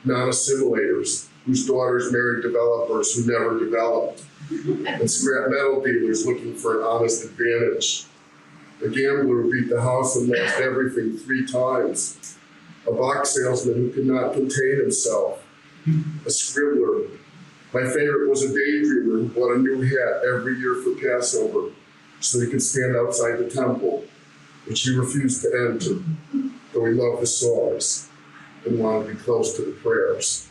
non-assimilators, whose daughters married developers who never developed, and scrap metal dealers looking for an honest advantage. A gambler who beat the house and lost everything 3 times. A box salesman who could not contain himself. A scribbler. My favorite was a daydreamer who bought a new hat every year for Passover so he could stand outside the temple, which he refused to enter, though he loved the songs and wanted to be close to the prayers.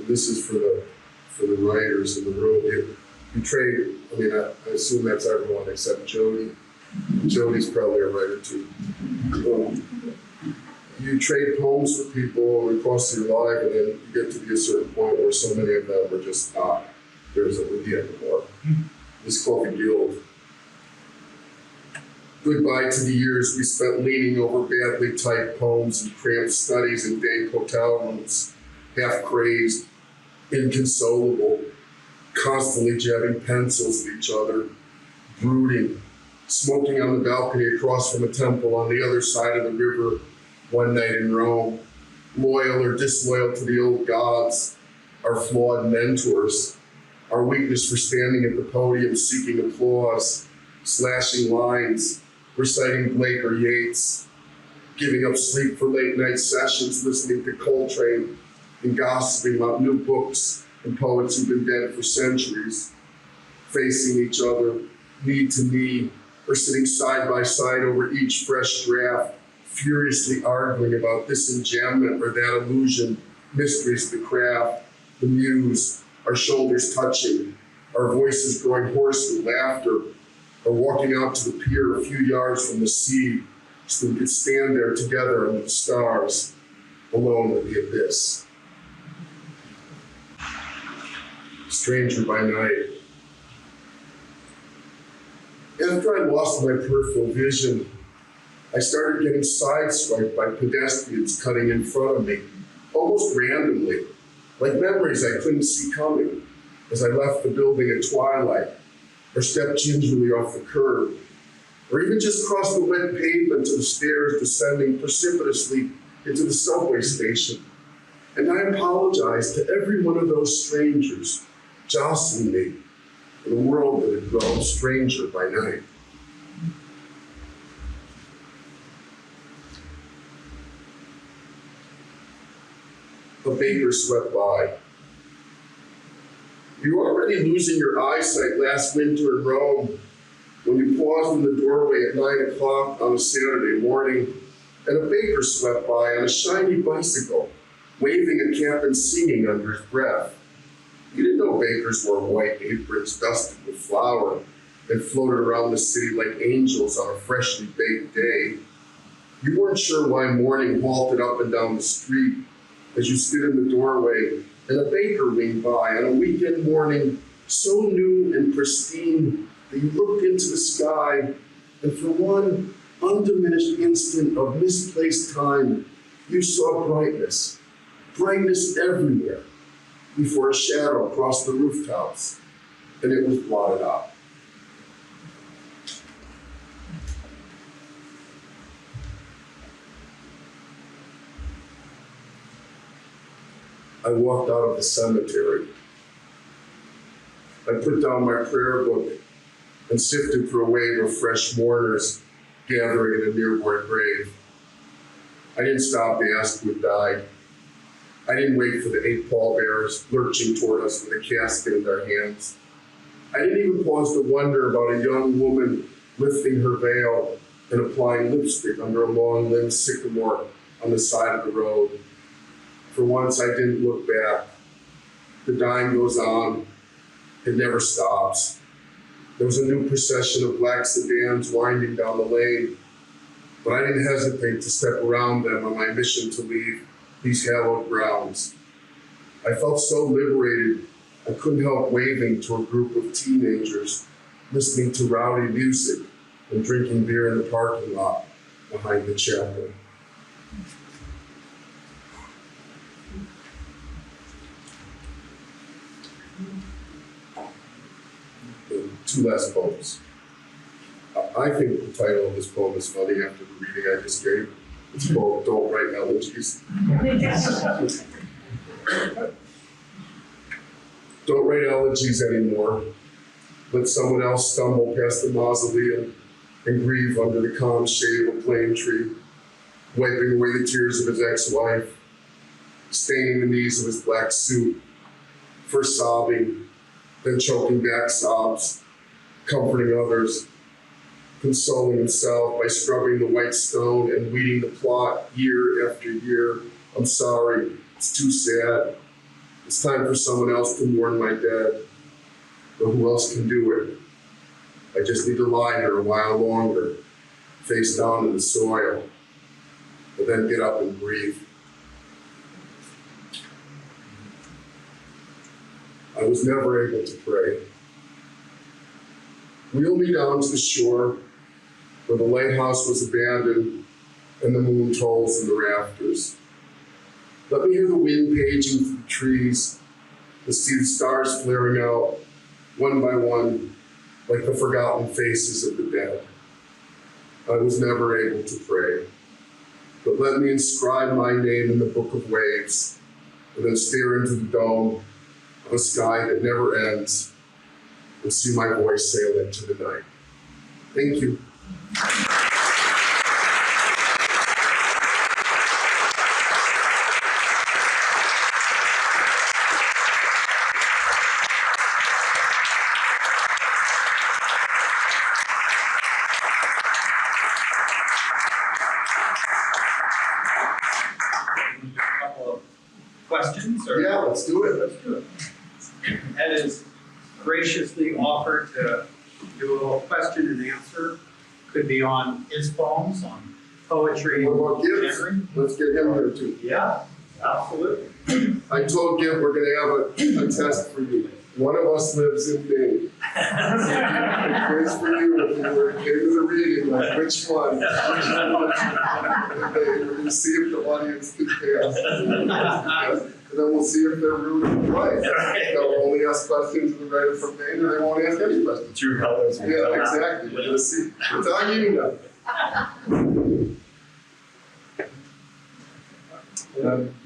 This is for the writers in the room. You trade, I assume that's everyone except Jody. Jody's probably a writer too. You trade poems with people across your life, and then you get to be a certain point where so many of them are just not theirs with you anymore. This is called the Guild. Goodbye to the years we spent leaning over badly typed poems and cramped studies in dank hotel rooms, half crazed, inconsolable, constantly jabbing pencils at each other, brooding, smoking on the balcony across from a temple on the other side of the river one night in Rome, loyal or disloyal to the old gods, our flawed mentors, our weakness for standing at the podium seeking applause, slashing lines, reciting Blake or Yeats, giving up sleep for late night sessions, listening to Coltrane, and gossiping about new books and poets who've been dead for centuries, facing each other, knee to knee, or sitting side by side over each fresh draft, furiously arguing about this enjambment or that illusion, mysteries of the craft, the muse, our shoulders touching, our voices growing hoarse with laughter, or walking out to the pier a few yards from the sea so we could stand there together under the stars, alone in the abyss. Stranger by night. After I lost my peripheral vision, I started getting sideswiped by pedestrians cutting in front of me, almost randomly, like memories I couldn't see coming as I left the building at twilight, or stepped gingerly off the curb, or even just crossed the wet pavement to the stairs descending precipitously into the subway station. And I apologized to every one of those strangers jostling me in a world that had grown stranger by night. A baker swept by. You were already losing your eyesight last winter in Rome when you paused in the doorway at 9 o'clock on a Saturday morning, and a baker swept by on a shiny bicycle, waving a cap and singing under his breath. You didn't know bakers wore white aprons dusted with flour and floated around the city like angels on a freshly baked day. You weren't sure why morning halted up and down the street as you stood in the doorway and a baker winged by on a weekend morning so new and pristine that you looked into the sky and for one undiminished instant of misplaced time, you saw brightness everywhere before a shadow crossed the rooftops and it was blotted out. I walked out of the cemetery. I put down my prayer book and sifted through a wave of fresh mourners gathering in a nearby grave. I didn't stop to ask who had died. I didn't wait for the 8 pallbearers lurching toward us with a casket in their hands. I didn't even pause to wonder about a young woman lifting her veil and applying lipstick under a long-limbed sycamore on the side of the road. For once, I didn't look back. The dying goes on. It never stops. There was a new procession of black sedans winding down the lane, but I didn't hesitate to step around them on my mission to leave these hallowed grounds. I felt so liberated, I couldn't help waving to a group of teenagers listening to rowdy music and drinking beer in the parking lot behind the chapel. Two last poems. I think the title of this poem is funny after the reading I just gave. It's called Don't Write Elegies. Don't write elegies anymore. Let someone else stumble past the mausoleum and grieve under the calm shade of a plane tree, wiping away the tears of his ex-wife, staining the knees of his black suit, first sobbing, then choking back sobs, comforting others, consoling himself by scrubbing the white stone and weeding the plot year after year. I'm sorry, it's too sad. It's time for someone else to mourn my dead. But who else can do it? I just need to lie here a while longer, face down in the soil, but then get up and breathe. I was never able to pray. Wheel me down to the shore where the lighthouse was abandoned and the moon tolls in the rafters. Let me hear the wind paging through the trees and see the stars flaring out one by one like the forgotten faces of the dead. I was never able to pray, but let me inscribe my name in the book of waves and then stare into the dome of a sky that never ends and see my voice sail into the night. Thank you. let's do it. Let's do it. Ed has graciously offered to do a little question and answer. Could be on his poems, on poetry. What about Gibbs? Henry. Let's get him there too. Yeah, absolutely. I told Gib we're gonna have a test for you. One of us lives in Maine. Quiz for you if you were came to the reading, like which one? We're gonna see if the audience can pass. And then we'll see if they're rude or right. They'll only ask questions to the writer from Maine, or they won't ask any questions. True colors. Yeah, exactly. We're gonna see. It's on you now.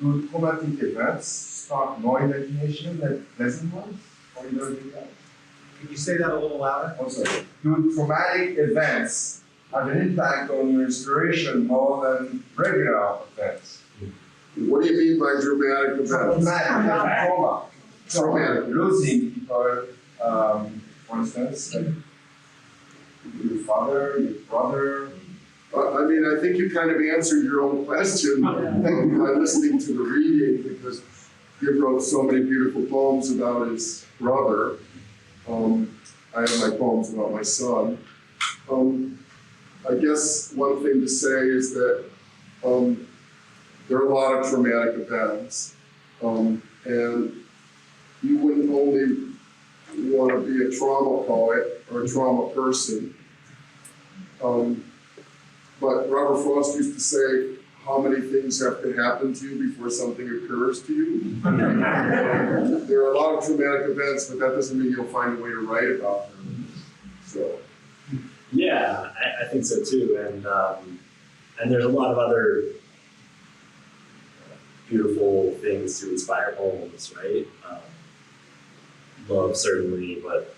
Do traumatic events start more imagination than pleasant ones? Or you don't do that? Can you say that a little louder? Also, do traumatic events have an impact on your inspiration more than regular events? What do you mean by dramatic events? Traumatic, trauma. Traumatic. Losing people, for instance, like your father, your brother. I mean, I think you kind of answered your own question by listening to the reading, because he wrote so many beautiful poems about his brother. I have my poems about my son. I guess one thing to say is that there are a lot of traumatic events, and you wouldn't only want to be a trauma poet or a trauma person. But Robert Frost used to say, how many things have to happen to you before something occurs to you? There are a lot of traumatic events, but that doesn't mean you'll find a way to write about them. So. Yeah, I think so too, and there's a lot of other beautiful things to inspire poems, right? Love certainly, but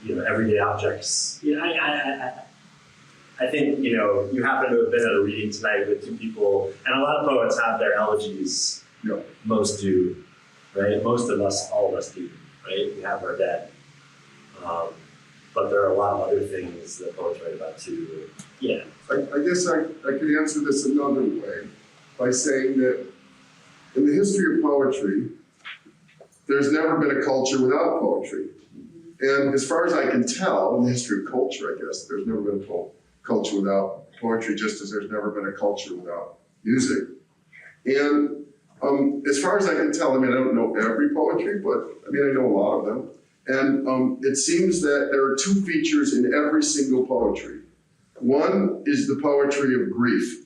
everyday objects. I think you happen to have been at a reading tonight with two people, and a lot of poets have their elegies. Yeah. Most do, right? Most of us, all of us do, right? We have our dead. But there are a lot of other things that poets write about too. Yeah. I guess I could answer this another way by saying that in the history of poetry, there's never been a culture without poetry. And as far as I can tell, in the history of culture, I guess, there's never been a culture without poetry, just as there's never been a culture without music. And as far as I can tell, I mean, I don't know every poetry, but I mean, I know a lot of them. And it seems that there are two features in every single poetry. One is the poetry of grief,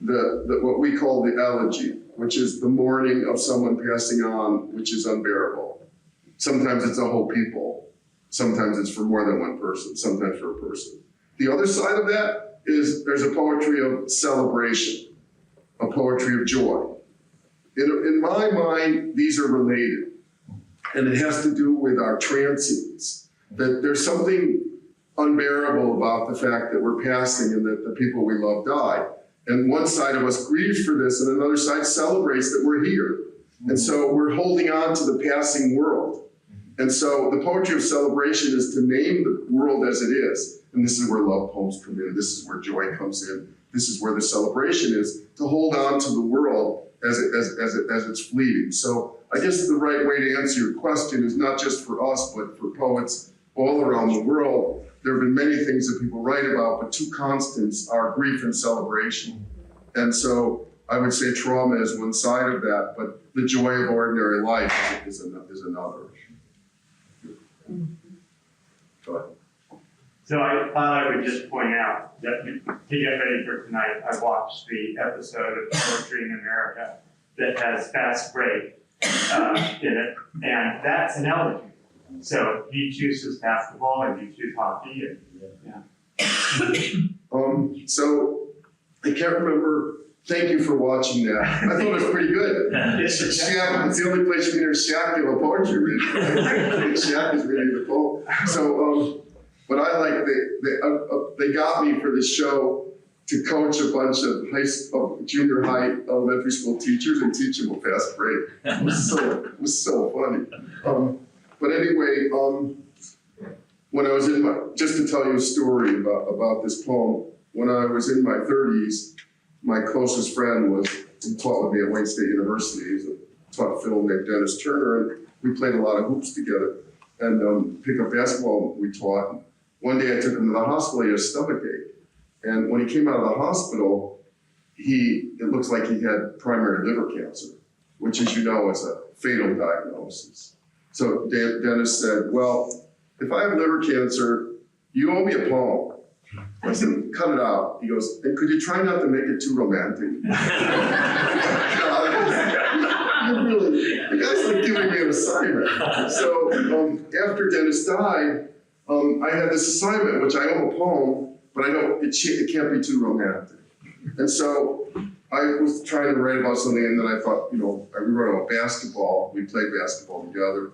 what we call the elegy, which is the mourning of someone passing on, which is unbearable. Sometimes it's a whole people. Sometimes it's for more than one person, sometimes for a person. The other side of that is there's a poetry of celebration, a poetry of joy. In my mind, these are related. And it has to do with our transience, that there's something unbearable about the fact that we're passing and that the people we love die. And one side of us grieves for this, and another side celebrates that we're here. And so we're holding on to the passing world. And so the poetry of celebration is to name the world as it is. And this is where love poems come in. This is where joy comes in. This is where the celebration is, to hold on to the world as it's fleeting. So I guess the right way to answer your question is not just for us, but for poets all around the world. There have been many things that people write about, but two constants are grief and celebration. And so I would say trauma is one side of that, but the joy of ordinary life is another. Go ahead. So I thought I would just point out that to get ready for tonight, I watched the episode of Poetry in America that has Fast Break in it, and that's an elegy. So he chooses basketball and you choose hockey, and yeah. So I can't remember. Thank you for watching that. I thought it was pretty good. It's the only place you can hear Shaq give a poetry reading. Right? Shaq is reading the poem. So, but I like they got me for this show to coach a bunch of junior high elementary school teachers and teach them a fast break. It was so funny. But anyway, when I was just to tell you a story about this poem, when I was in my 30s, my closest friend taught with me at Wayne State University. He's a taught film named Dennis Turner, and we played a lot of hoops together and pickup basketball we taught. One day I took him to the hospital, he had a stomach ache. And when he came out of the hospital, it looks like he had primary liver cancer, which, as you know, is a fatal diagnosis. So Dennis said, well, if I have liver cancer, you owe me a poem. I said, cut it out. He goes, and could you try not to make it too romantic? The guy's like giving me an assignment. So after Dennis died, I had this assignment, which I owe a poem, but it can't be too romantic. And so I was trying to write about something, and then I thought, we wrote about basketball. We played basketball together,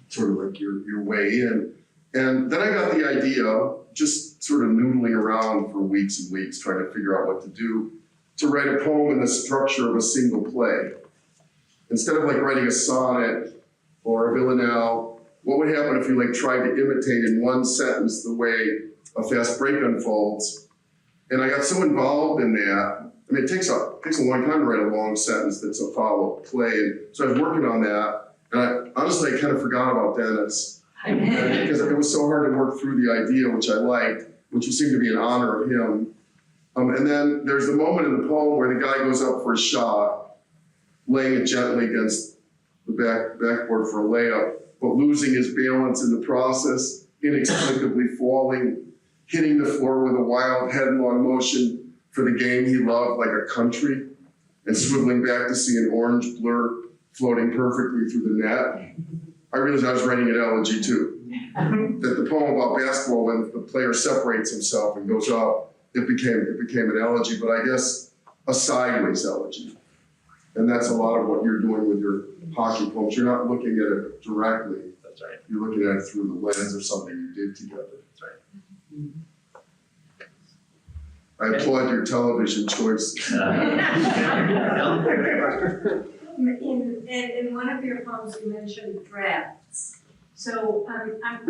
sort of like your way in. And then I got the idea, just sort of noodling around for weeks and weeks, trying to figure out what to do, to write a poem in the structure of a single play. Instead of like writing a sonnet or a villanelle, what would happen if you tried to imitate in one sentence the way a fast break unfolds? And I got so involved in that. I mean, it takes a long time to write a long sentence that's a follow-up play. And so I was working on that, and honestly, I kind of forgot about Dennis. Because it was so hard to work through the idea, which I liked, which seemed to be in honor of him. And then there's the moment in the poem where the guy goes up for a shot, laying it gently against the backboard for a layup, but losing his balance in the process, inexplicably falling, hitting the floor with a wild headlong motion for the game he loved like a country, and swiveling back to see an orange blur floating perfectly through the net. I realized I was writing an elegy too. That the poem about basketball, when the player separates himself and goes up, it became an elegy, but I guess a sideways elegy. And that's a lot of what you're doing with your hockey poems. You're not looking at it directly. That's right. You're looking at it through the lens of something you did together. That's right. I applaud your television choices. In one of your poems, you mentioned drafts. So I'm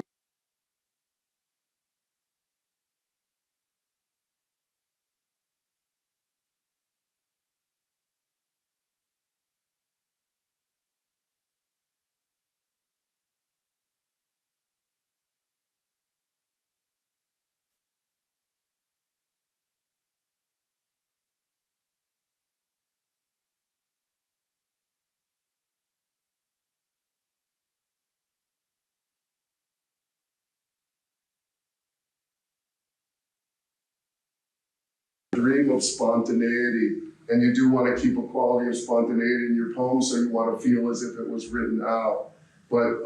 Dream of spontaneity, and you do want to keep a quality of spontaneity in your poem, so you want to feel as if it was written out. But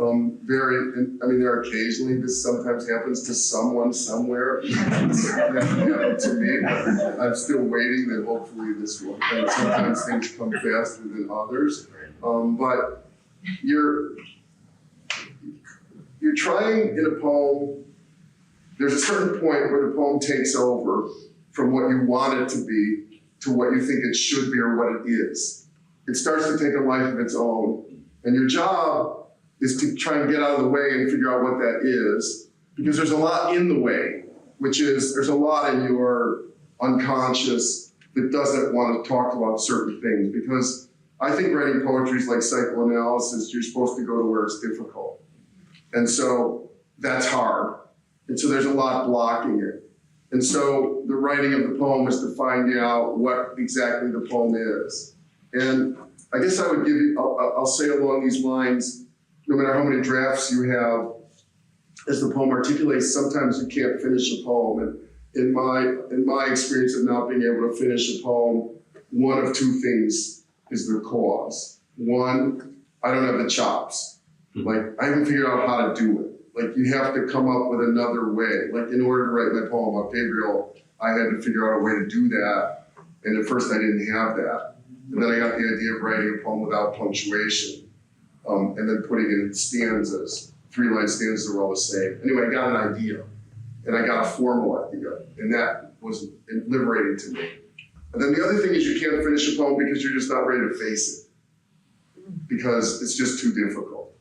there are occasionally, this sometimes happens to someone somewhere. It hasn't happened to me. I'm still waiting that hopefully this will. And sometimes things come faster than others. But you're trying in a poem. There's a certain point where the poem takes over from what you want it to be to what you think it should be or what it is. It starts to take a life of its own. And your job is to try and get out of the way and figure out what that is, because there's a lot in the way, which is there's a lot in your unconscious that doesn't want to talk about certain things. Because I think writing poetry is like psychoanalysis. You're supposed to go to where it's difficult. And so that's hard. And so there's a lot blocking it. And so the writing of the poem is to find out what exactly the poem is. And I guess I would give you, I'll say along these lines, no matter how many drafts you have, as the poem articulates, sometimes you can't finish a poem. And in my experience of not being able to finish a poem, one of two things is the cause. One, I don't have the chops. Like, I haven't figured out how to do it. Like, you have to come up with another way. Like, in order to write my poem about Gabriel, I had to figure out a way to do that. And at first I didn't have that. And then I got the idea of writing a poem without punctuation, and then putting it in stanzas, 3-line stanzas are all the same. Anyway, I got an idea, and I got a formal idea, and that was liberating to me. And then the other thing is you can't finish a poem because you're just not ready to face it, because it's just too difficult.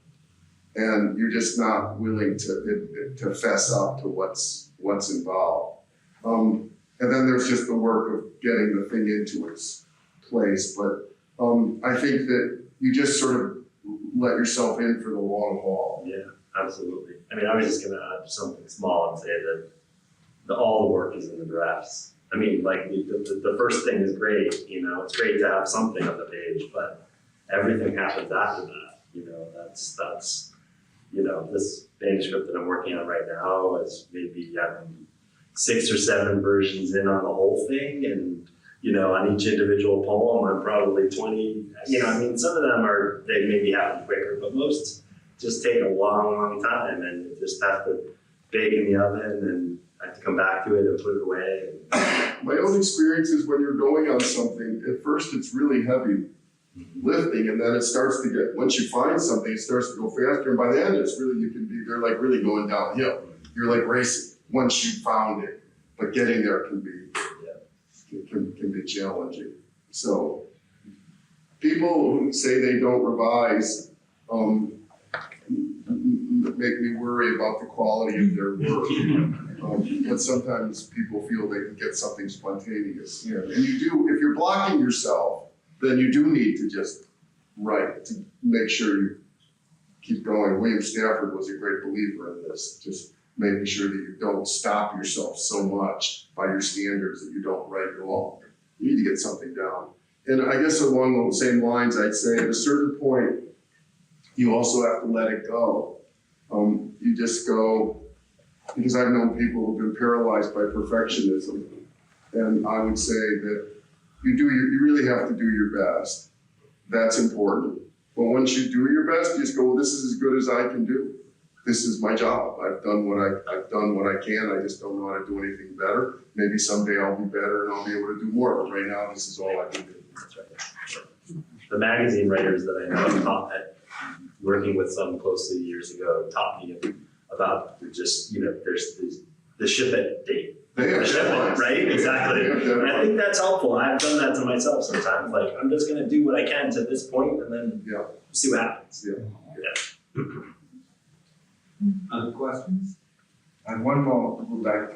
And you're just not willing to fess up to what's involved. And then there's just the work of getting the thing into its place. But I think that, you just sort of let yourself in for the long haul. Yeah, absolutely. I mean, I was just gonna add something small and say that all the work is in the drafts. I mean, like the first thing is great, you know, it's great to have something on the page, but everything happens after that. You know, that's you know, this manuscript that I'm working on right now is maybe 6 or 7 versions in on the whole thing, and you know, on each individual poem, I'm probably 20. You know, I mean, some of them they maybe happen quicker, but most just take a long, long time, and you just have to bake in the oven, and I have to come back to it and put it away. My own experience is when you're going on something, at first it's really heavy lifting, and then it starts to get, once you find something, it starts to go faster, and by the end it's really, they're like really going downhill. You're like racing once you found it, but getting there can be challenging. So people who say they don't revise make me worry about the quality of their work. But sometimes people feel they can get something spontaneous. And you do, if you're blocking yourself, then you do need to just write to make sure you keep going. William Stafford was a great believer in this, just making sure that you don't stop yourself so much by your standards that you don't write at all. You need to get something down. And I guess along those same lines, I'd say at a certain point, you also have to let it go. You just go, because I've known people who've been paralyzed by perfectionism. And I would say that you really have to do your best. That's important. But once you do your best, you just go, well, this is as good as I can do. This is my job. I've done what I can. I just don't know how to do anything better. Maybe someday I'll be better and I'll be able to do more. But right now, this is all I can do. That's right. The magazine writers that I know taught working with some closely years ago taught me about just, you know, there's the ship at date. They have deadlines. Right? Exactly. And I think that's helpful. I've done that to myself sometimes. Like, I'm just going to do what I can to this point and then see what happens. Yeah. Other questions? And one more to go back.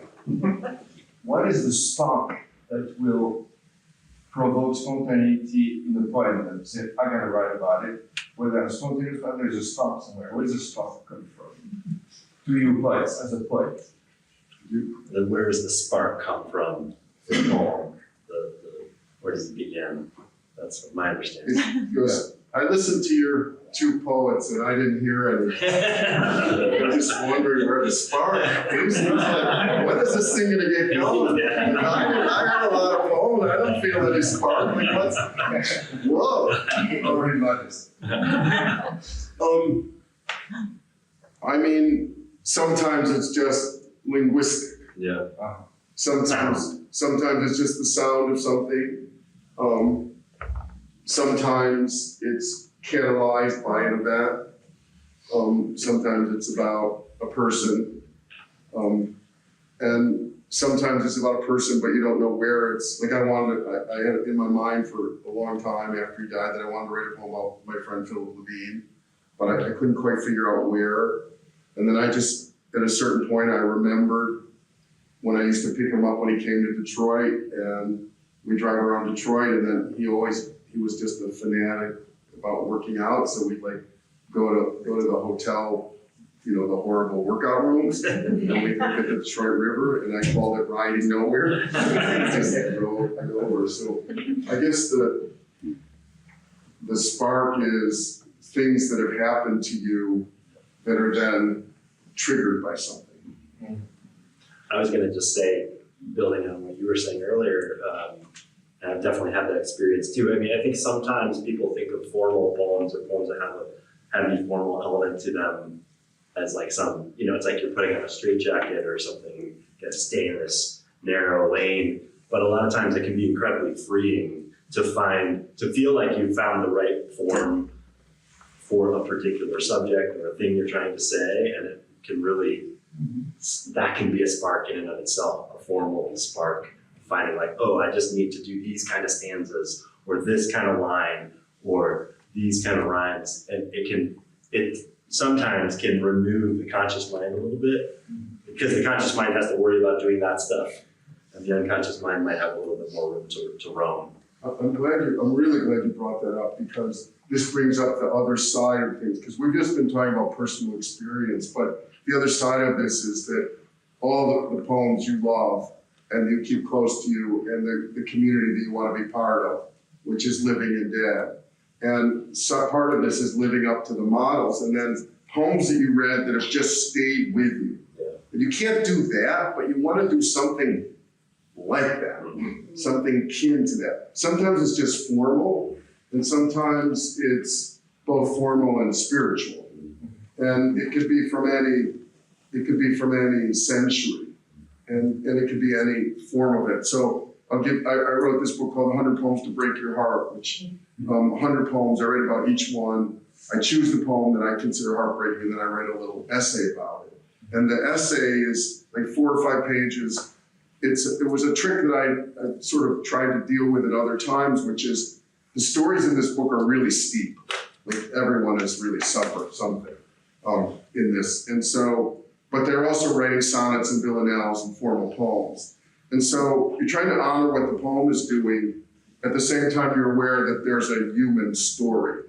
What is the spark that will provoke spontaneity in the poem that you say, I gotta write about it? Whether a spontaneous poem, there's a spark somewhere. Where does the spark come from? To you poets, as a poet. Then where does the spark come from? The poem. Where does it begin? That's my understanding. I listened to your 2 poets and I didn't hear any. I'm just wondering where the spark is. Like, when is this thing gonna get going? Yeah. I heard a lot of poems. I don't feel any spark. Like, whoa. Already modest. I mean, sometimes it's just linguistic. Yeah. Sometimes it's just the sound of something. Sometimes it's catalyzed by an event. Sometimes it's about a person. And sometimes it's about a person, but you don't know where it's, like I had it in my mind for a long time after he died that I wanted to write a poem about my friend Fay-LeBlanc, but I couldn't quite figure out where. And then I just, at a certain point, I remembered when I used to pick him up when he came to Detroit, and we drive around Detroit, and then he was just a fanatic about working out, so we'd like go to the hotel, you know, the horrible workout rooms, and we'd look at the Detroit River, and I called it riding nowhere. Just go over. So I guess the spark is things that have happened to you that are then triggered by something. I was going to just say, building on what you were saying earlier, and I've definitely had that experience too. I mean, I think sometimes people think of formal poems or poems that have a heavy formal element to them as like some, you know, it's like you're putting on a straitjacket or something, you got to stay in this narrow lane. But a lot of times it can be incredibly freeing to feel like you found the right form for a particular subject or a thing you're trying to say, and it can really, that can be a spark in and of itself, a formal spark, finding like, oh, I just need to do these kind of stanzas or this kind of line or these kind of rhymes. And it sometimes can remove the conscious mind a little bit, because the conscious mind has to worry about doing that stuff, and the unconscious mind might have a little bit more room to roam. I'm really glad you brought that up, because this brings up the other side of things, because we've just been talking about personal experience, but the other side of this is that all the poems you love and you keep close to you, and the community that you want to be part of, which is living and dead. And so part of this is living up to the models, and then poems that you read that have just stayed with you. And you can't do that, but you want to do something like that, something kin to that. Sometimes it's just formal, and sometimes it's both formal and spiritual. And it could be from any century, and it could be any form of it. So I wrote this book called 100 Poems to Break Your Heart, which 100 poems, I write about each one. I choose the poem that I consider heartbreaking, and then I write a little essay about it. And the essay is like 4 or 5 pages. It was a trick that I sort of tried to deal with at other times, which is the stories in this book are really steep. Like everyone has really suffered something in this. And so, but they're also writing sonnets and villanelles and formal poems. And so you're trying to honor what the poem is doing. At the same time, you're aware that there's a human story.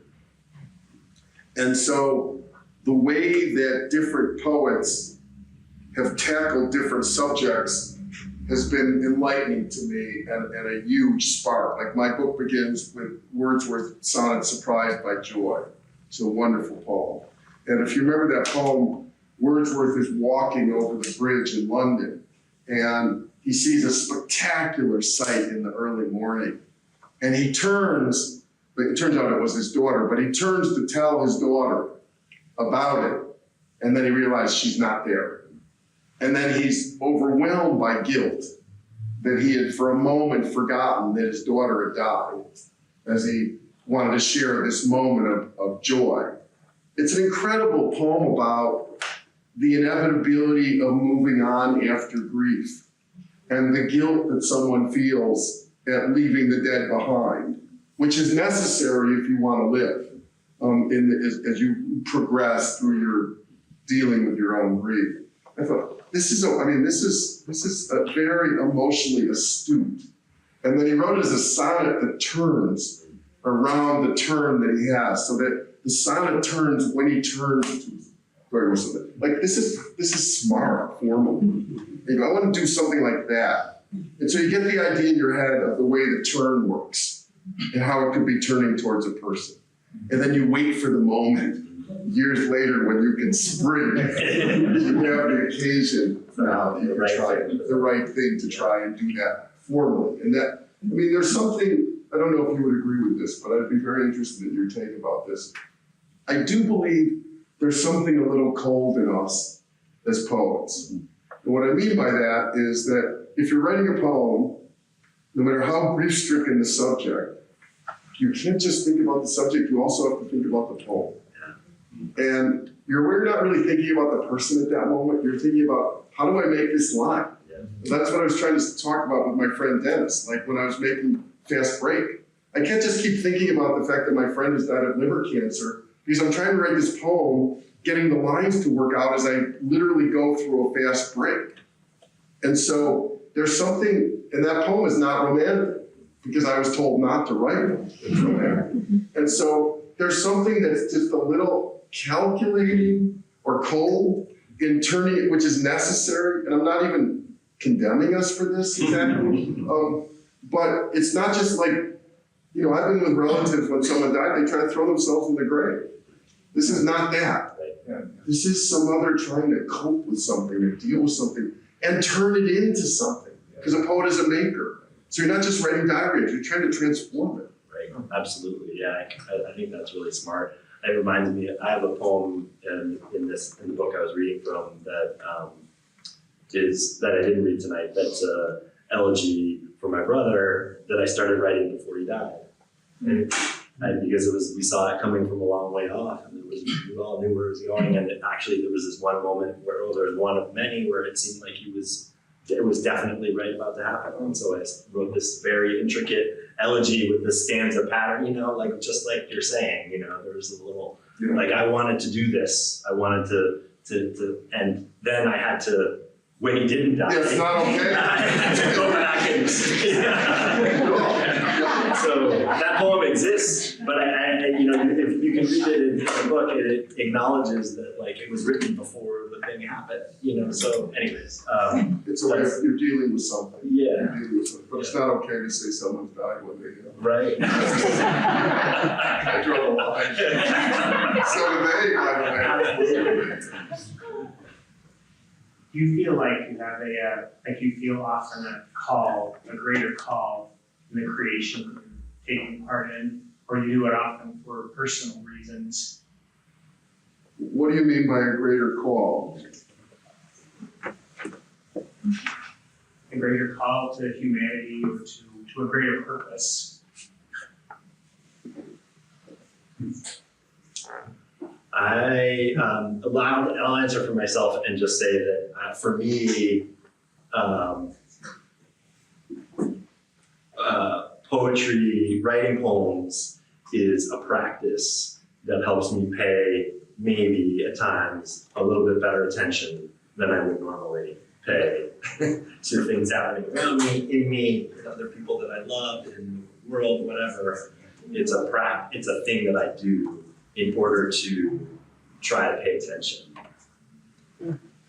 And so the way that different poets have tackled different subjects has been enlightening to me and a huge spark. Like my book begins with Wordsworth's sonnet, Surprised by Joy. It's a wonderful poem. And if you remember that poem, Wordsworth is walking over the bridge in London, and he sees a spectacular sight in the early morning. And he turns, but it turns out it was his daughter, but he turns to tell his daughter about it, and then he realized she's not there. And then he's overwhelmed by guilt that he had for a moment forgotten that his daughter had died, as he wanted to share this moment of joy. It's an incredible poem about the inevitability of moving on after grief and the guilt that someone feels at leaving the dead behind, which is necessary if you want to live as you progress through your dealing with your own grief. I thought, this is a very emotionally astute. And then he wrote it as a sonnet that turns around the turn that he has, so that the sonnet turns when he turns to something. Like this is smart, formal. You know, I want to do something like that. And so you get the idea in your head of the way the turn works and how it could be turning towards a person. And then you wait for the moment years later when you can spring. You have the occasion now that you can try the right thing to try and do that formally. And that, I mean, there's something, I don't know if you would agree with this, but I'd be very interested in your take about this. I do believe there's something a little cold in us as poets. And what I mean by that is that if you're writing a poem, no matter how grief-stricken the subject, you can't just think about the subject, you also have to think about the poem. And you're not really thinking about the person at that moment, you're thinking about, how do I make this line? And that's what I was trying to talk about with my friend Dennis, like when I was making Fast Break. I can't just keep thinking about the fact that my friend has died of liver cancer, because I'm trying to write this poem, getting the lines to work out as I literally go through a fast break. And so there's something, and that poem is not romantic, because I was told not to write it. It's romantic. And so there's something that's just a little calculating or cold in turning it, which is necessary. And I'm not even condemning us for this exactly. But it's not just like, you know, I've been with relatives when someone died, they try to throw themselves in the grave. This is not that. This is some other trying to cope with something, to deal with something, and turn it into something. Because a poet is a maker. So you're not just writing diagrams, you're trying to transform it. Right, absolutely, yeah, I think that's really smart. It reminds me, I have a poem in the book I was reading from that I didn't read tonight, that's an elegy for my brother that I started writing before he died. And because we saw it coming from a long way off, and we all knew where it was going, and actually there was this one moment where, there was one of many where it seemed like it was definitely right about to happen. And so I wrote this very intricate elegy with the stanza pattern, you know, like just like you're saying, you know, there was a little, like I wanted to do this. I wanted to and then I had to when he didn't die. Yeah, it's not okay. To go back and so that poem exists, but I if you can read it in the book, it acknowledges that like it was written before the thing happened. So anyways, It's a way of, you're dealing with something. yeah, You're dealing with something, but it's not okay to say someone's died when they right. I draw the line. So do they, by the way. Do you feel like you have like you feel often a greater call in the creation that you're taking part in, or you do it often for personal reasons? What do you mean by a greater call? A greater call to humanity or to a greater purpose? I'll answer for myself and just say that for me, poetry, writing poems is a practice that helps me pay maybe at times a little bit better attention than I would normally pay to things happening around me, in me, with other people that I love, in the world, whatever. It's a thing that I do in order to try to pay attention.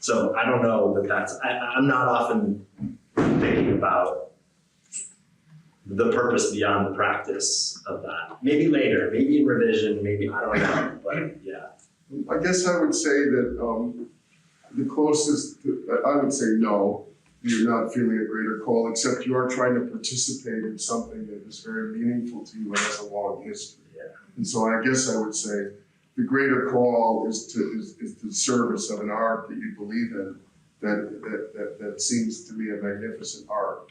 So I don't know that I'm not often thinking about the purpose beyond the practice of that. Maybe later, maybe in revision, maybe, I don't know, but yeah. I guess I would say that the closest, I would say no, you're not feeling a greater call, except you are trying to participate in something that is very meaningful to you and has a long history. Yeah. And so I guess I would say the greater call is the service of an art that you believe in, that seems to be a magnificent art.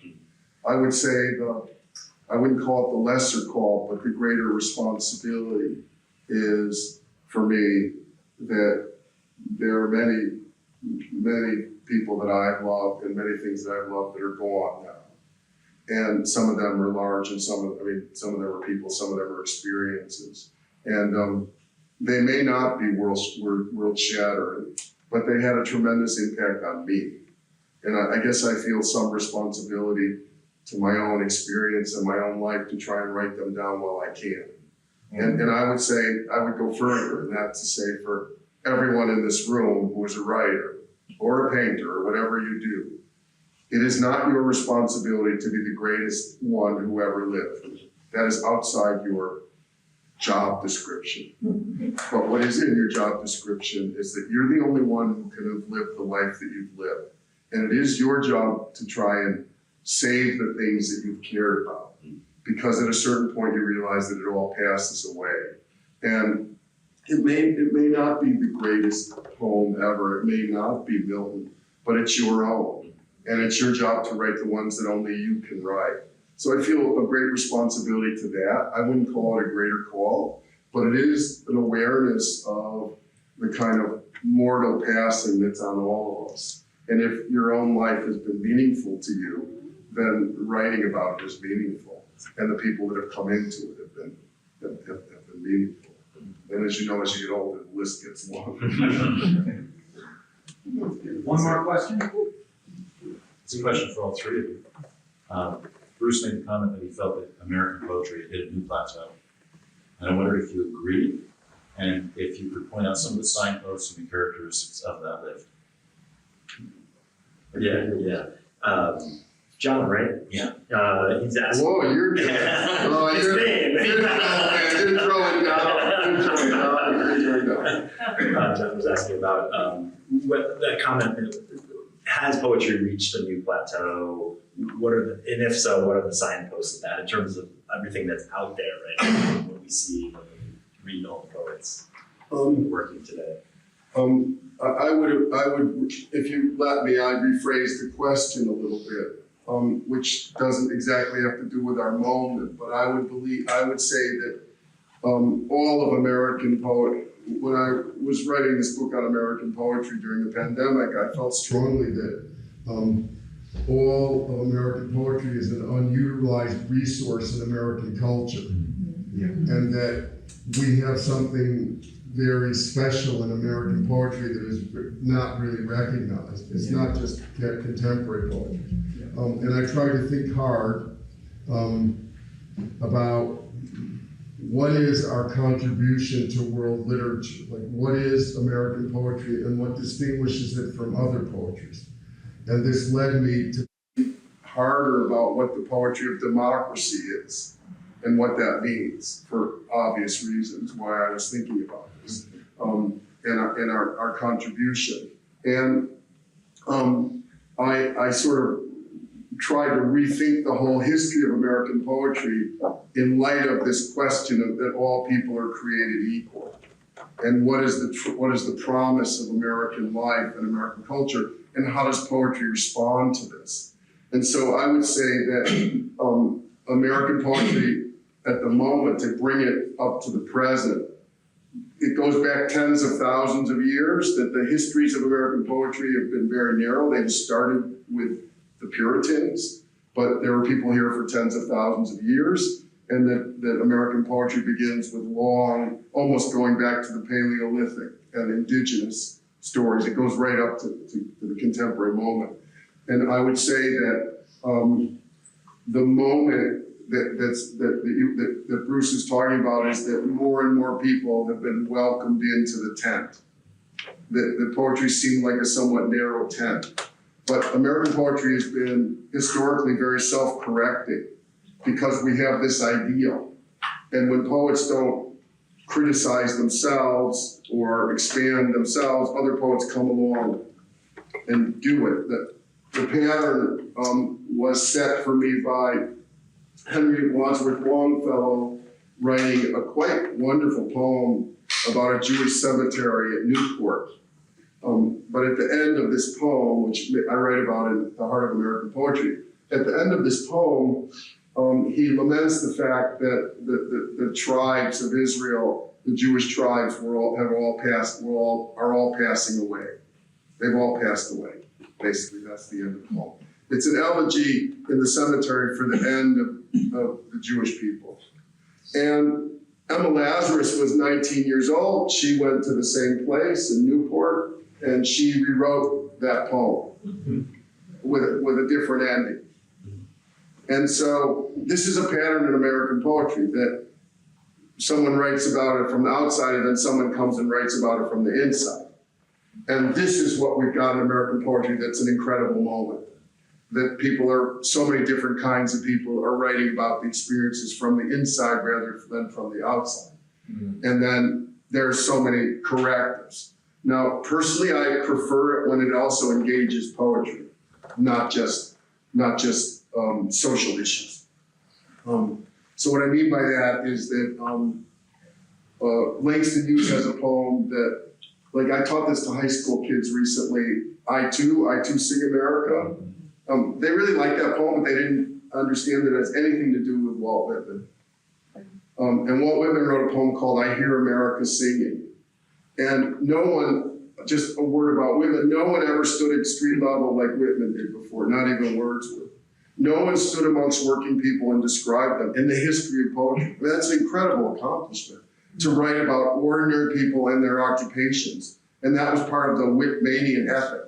I would say I wouldn't call it the lesser call, but the greater responsibility is, for me, that there are many people that I've loved and many things that I've loved that are gone now. And some of them are large and some of them are people, some of them are experiences. And they may not be world shattering, but they had a tremendous impact on me. And I guess I feel some responsibility to my own experience and my own life to try and write them down while I can. And I would say, I would go further than that to say for everyone in this room who is a writer or a painter or whatever you do, it is not your responsibility to be the greatest one who ever lived. That is outside your job description. But what is in your job description is that you're the only one who can have lived the life that you've lived. And it is your job to try and save the things that you've cared about. Because at a certain point you realize that it all passes away. And it may not be the greatest poem ever, it may not be Milton, but it's your own. And it's your job to write the ones that only you can write. So I feel a great responsibility to that. I wouldn't call it a greater call, but it is an awareness of the kind of mortal passing that's on all of us. And if your own life has been meaningful to you, then writing about it is meaningful. And the people that have come into it have been meaningful. And as you know, as you get older, the list gets long. One more question? It's a question for all three of you. Bruce made the comment that he felt that American poetry had hit a new plateau. And I wonder if you agree, and if you could point out some of the signposts and the characteristics of that lift. Yeah. John, right? Yeah. He's asking. Whoa, you're good. Oh, It's you're Maine. throwing down. John was asking about what that comment, has poetry reached a new plateau? What are and if so, what are the signposts of that in terms of everything that's out there, right? What we see when we read all the poets working today. I would, if you let me, I'd rephrase the question a little bit, which doesn't exactly have to do with our moment, but I would say that all of American poetry, when I was writing this book on American poetry during the pandemic, I felt strongly that all of American poetry is an unutilized resource in American culture. Yeah. And that we have something very special in American poetry that is not really recognized. It's not just contemporary poetry. And I try to think hard about what is our contribution to world literature? Like, what is American poetry and what distinguishes it from other poetries? And this led me to think harder about what the poetry of democracy is and what that means, for obvious reasons why I was thinking about this, and our contribution. And I sort of tried to rethink the whole history of American poetry in light of this question of that all people are created equal, and what is the promise of American life and American culture, and how does poetry respond to this? And so I would say that American poetry at the moment, to bring it up to the present, it goes back tens of thousands of years, that the histories of American poetry have been very narrow. They started with the Puritans, but there were people here for tens of thousands of years, and that American poetry begins with long, almost going back to the Paleolithic and indigenous stories. It goes right up to the contemporary moment. And I would say that the moment that Bruce is talking about is that more and more people have been welcomed into the tent. The poetry seemed like a somewhat narrow tent. But American poetry has been historically very self-correcting because we have this ideal. And when poets don't criticize themselves or expand themselves, other poets come along and do it. The pattern was set for me by Henry Wadsworth Longfellow writing a quite wonderful poem about a Jewish cemetery at Newport. But at the end of this poem, which I write about in The Heart of American Poetry, at the end of this poem, he laments the fact that the tribes of Israel, the Jewish tribes, are all passing away. They've all passed away. Basically, that's the end of the poem. It's an elegy in the cemetery for the end of the Jewish people. And Emma Lazarus was 19 years old. She went to the same place in Newport, and she rewrote that poem with a different ending. And so this is a pattern in American poetry, that someone writes about it from the outside and then someone comes and writes about it from the inside. And this is what we've got in American poetry that's an incredible moment. That so many different kinds of people are writing about the experiences from the inside rather than from the outside. Mm-hmm. And then there's so many correctives. Now, personally, I prefer it when it also engages poetry, not just social issues. So what I mean by that is that Langston Hughes has a poem that, like, I taught this to high school kids recently. I too Sing America. They really liked that poem, but they didn't understand that it has anything to do with Walt Whitman. And Walt Whitman wrote a poem called I Hear America Singing. And no one, just a word about Whitman, no one ever stood at street level like Whitman did before, not even Wordsworth. No one stood amongst working people and described them in the history of poetry. I mean, that's an incredible accomplishment, to write about ordinary people and their occupations. And that was part of the Whitmanian ethic.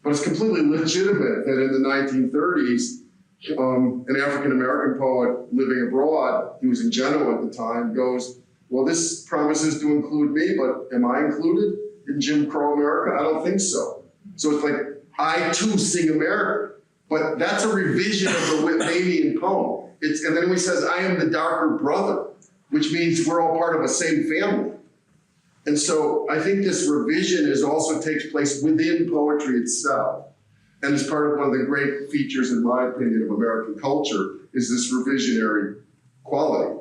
But it's completely legitimate that in the 1930s, an African-American poet living abroad, he was in Genoa at the time, goes, well, this promises to include me, but am I included in Jim Crow America? I don't think so. So it's like, I too sing America. But that's a revision of the Whitmanian poem. And then he says, I am the darker brother, which means we're all part of the same family. And so I think this revision also takes place within poetry itself. And is part of one of the great features, in my opinion, of American culture, is this revisionary quality.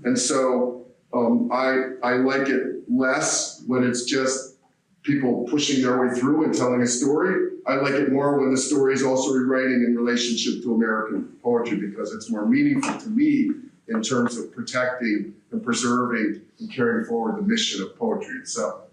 And so I like it less when it's just people pushing their way through and telling a story. I like it more when the story is also rewriting in relationship to American poetry, because it's more meaningful to me in terms of protecting and preserving and carrying forward the mission of poetry itself.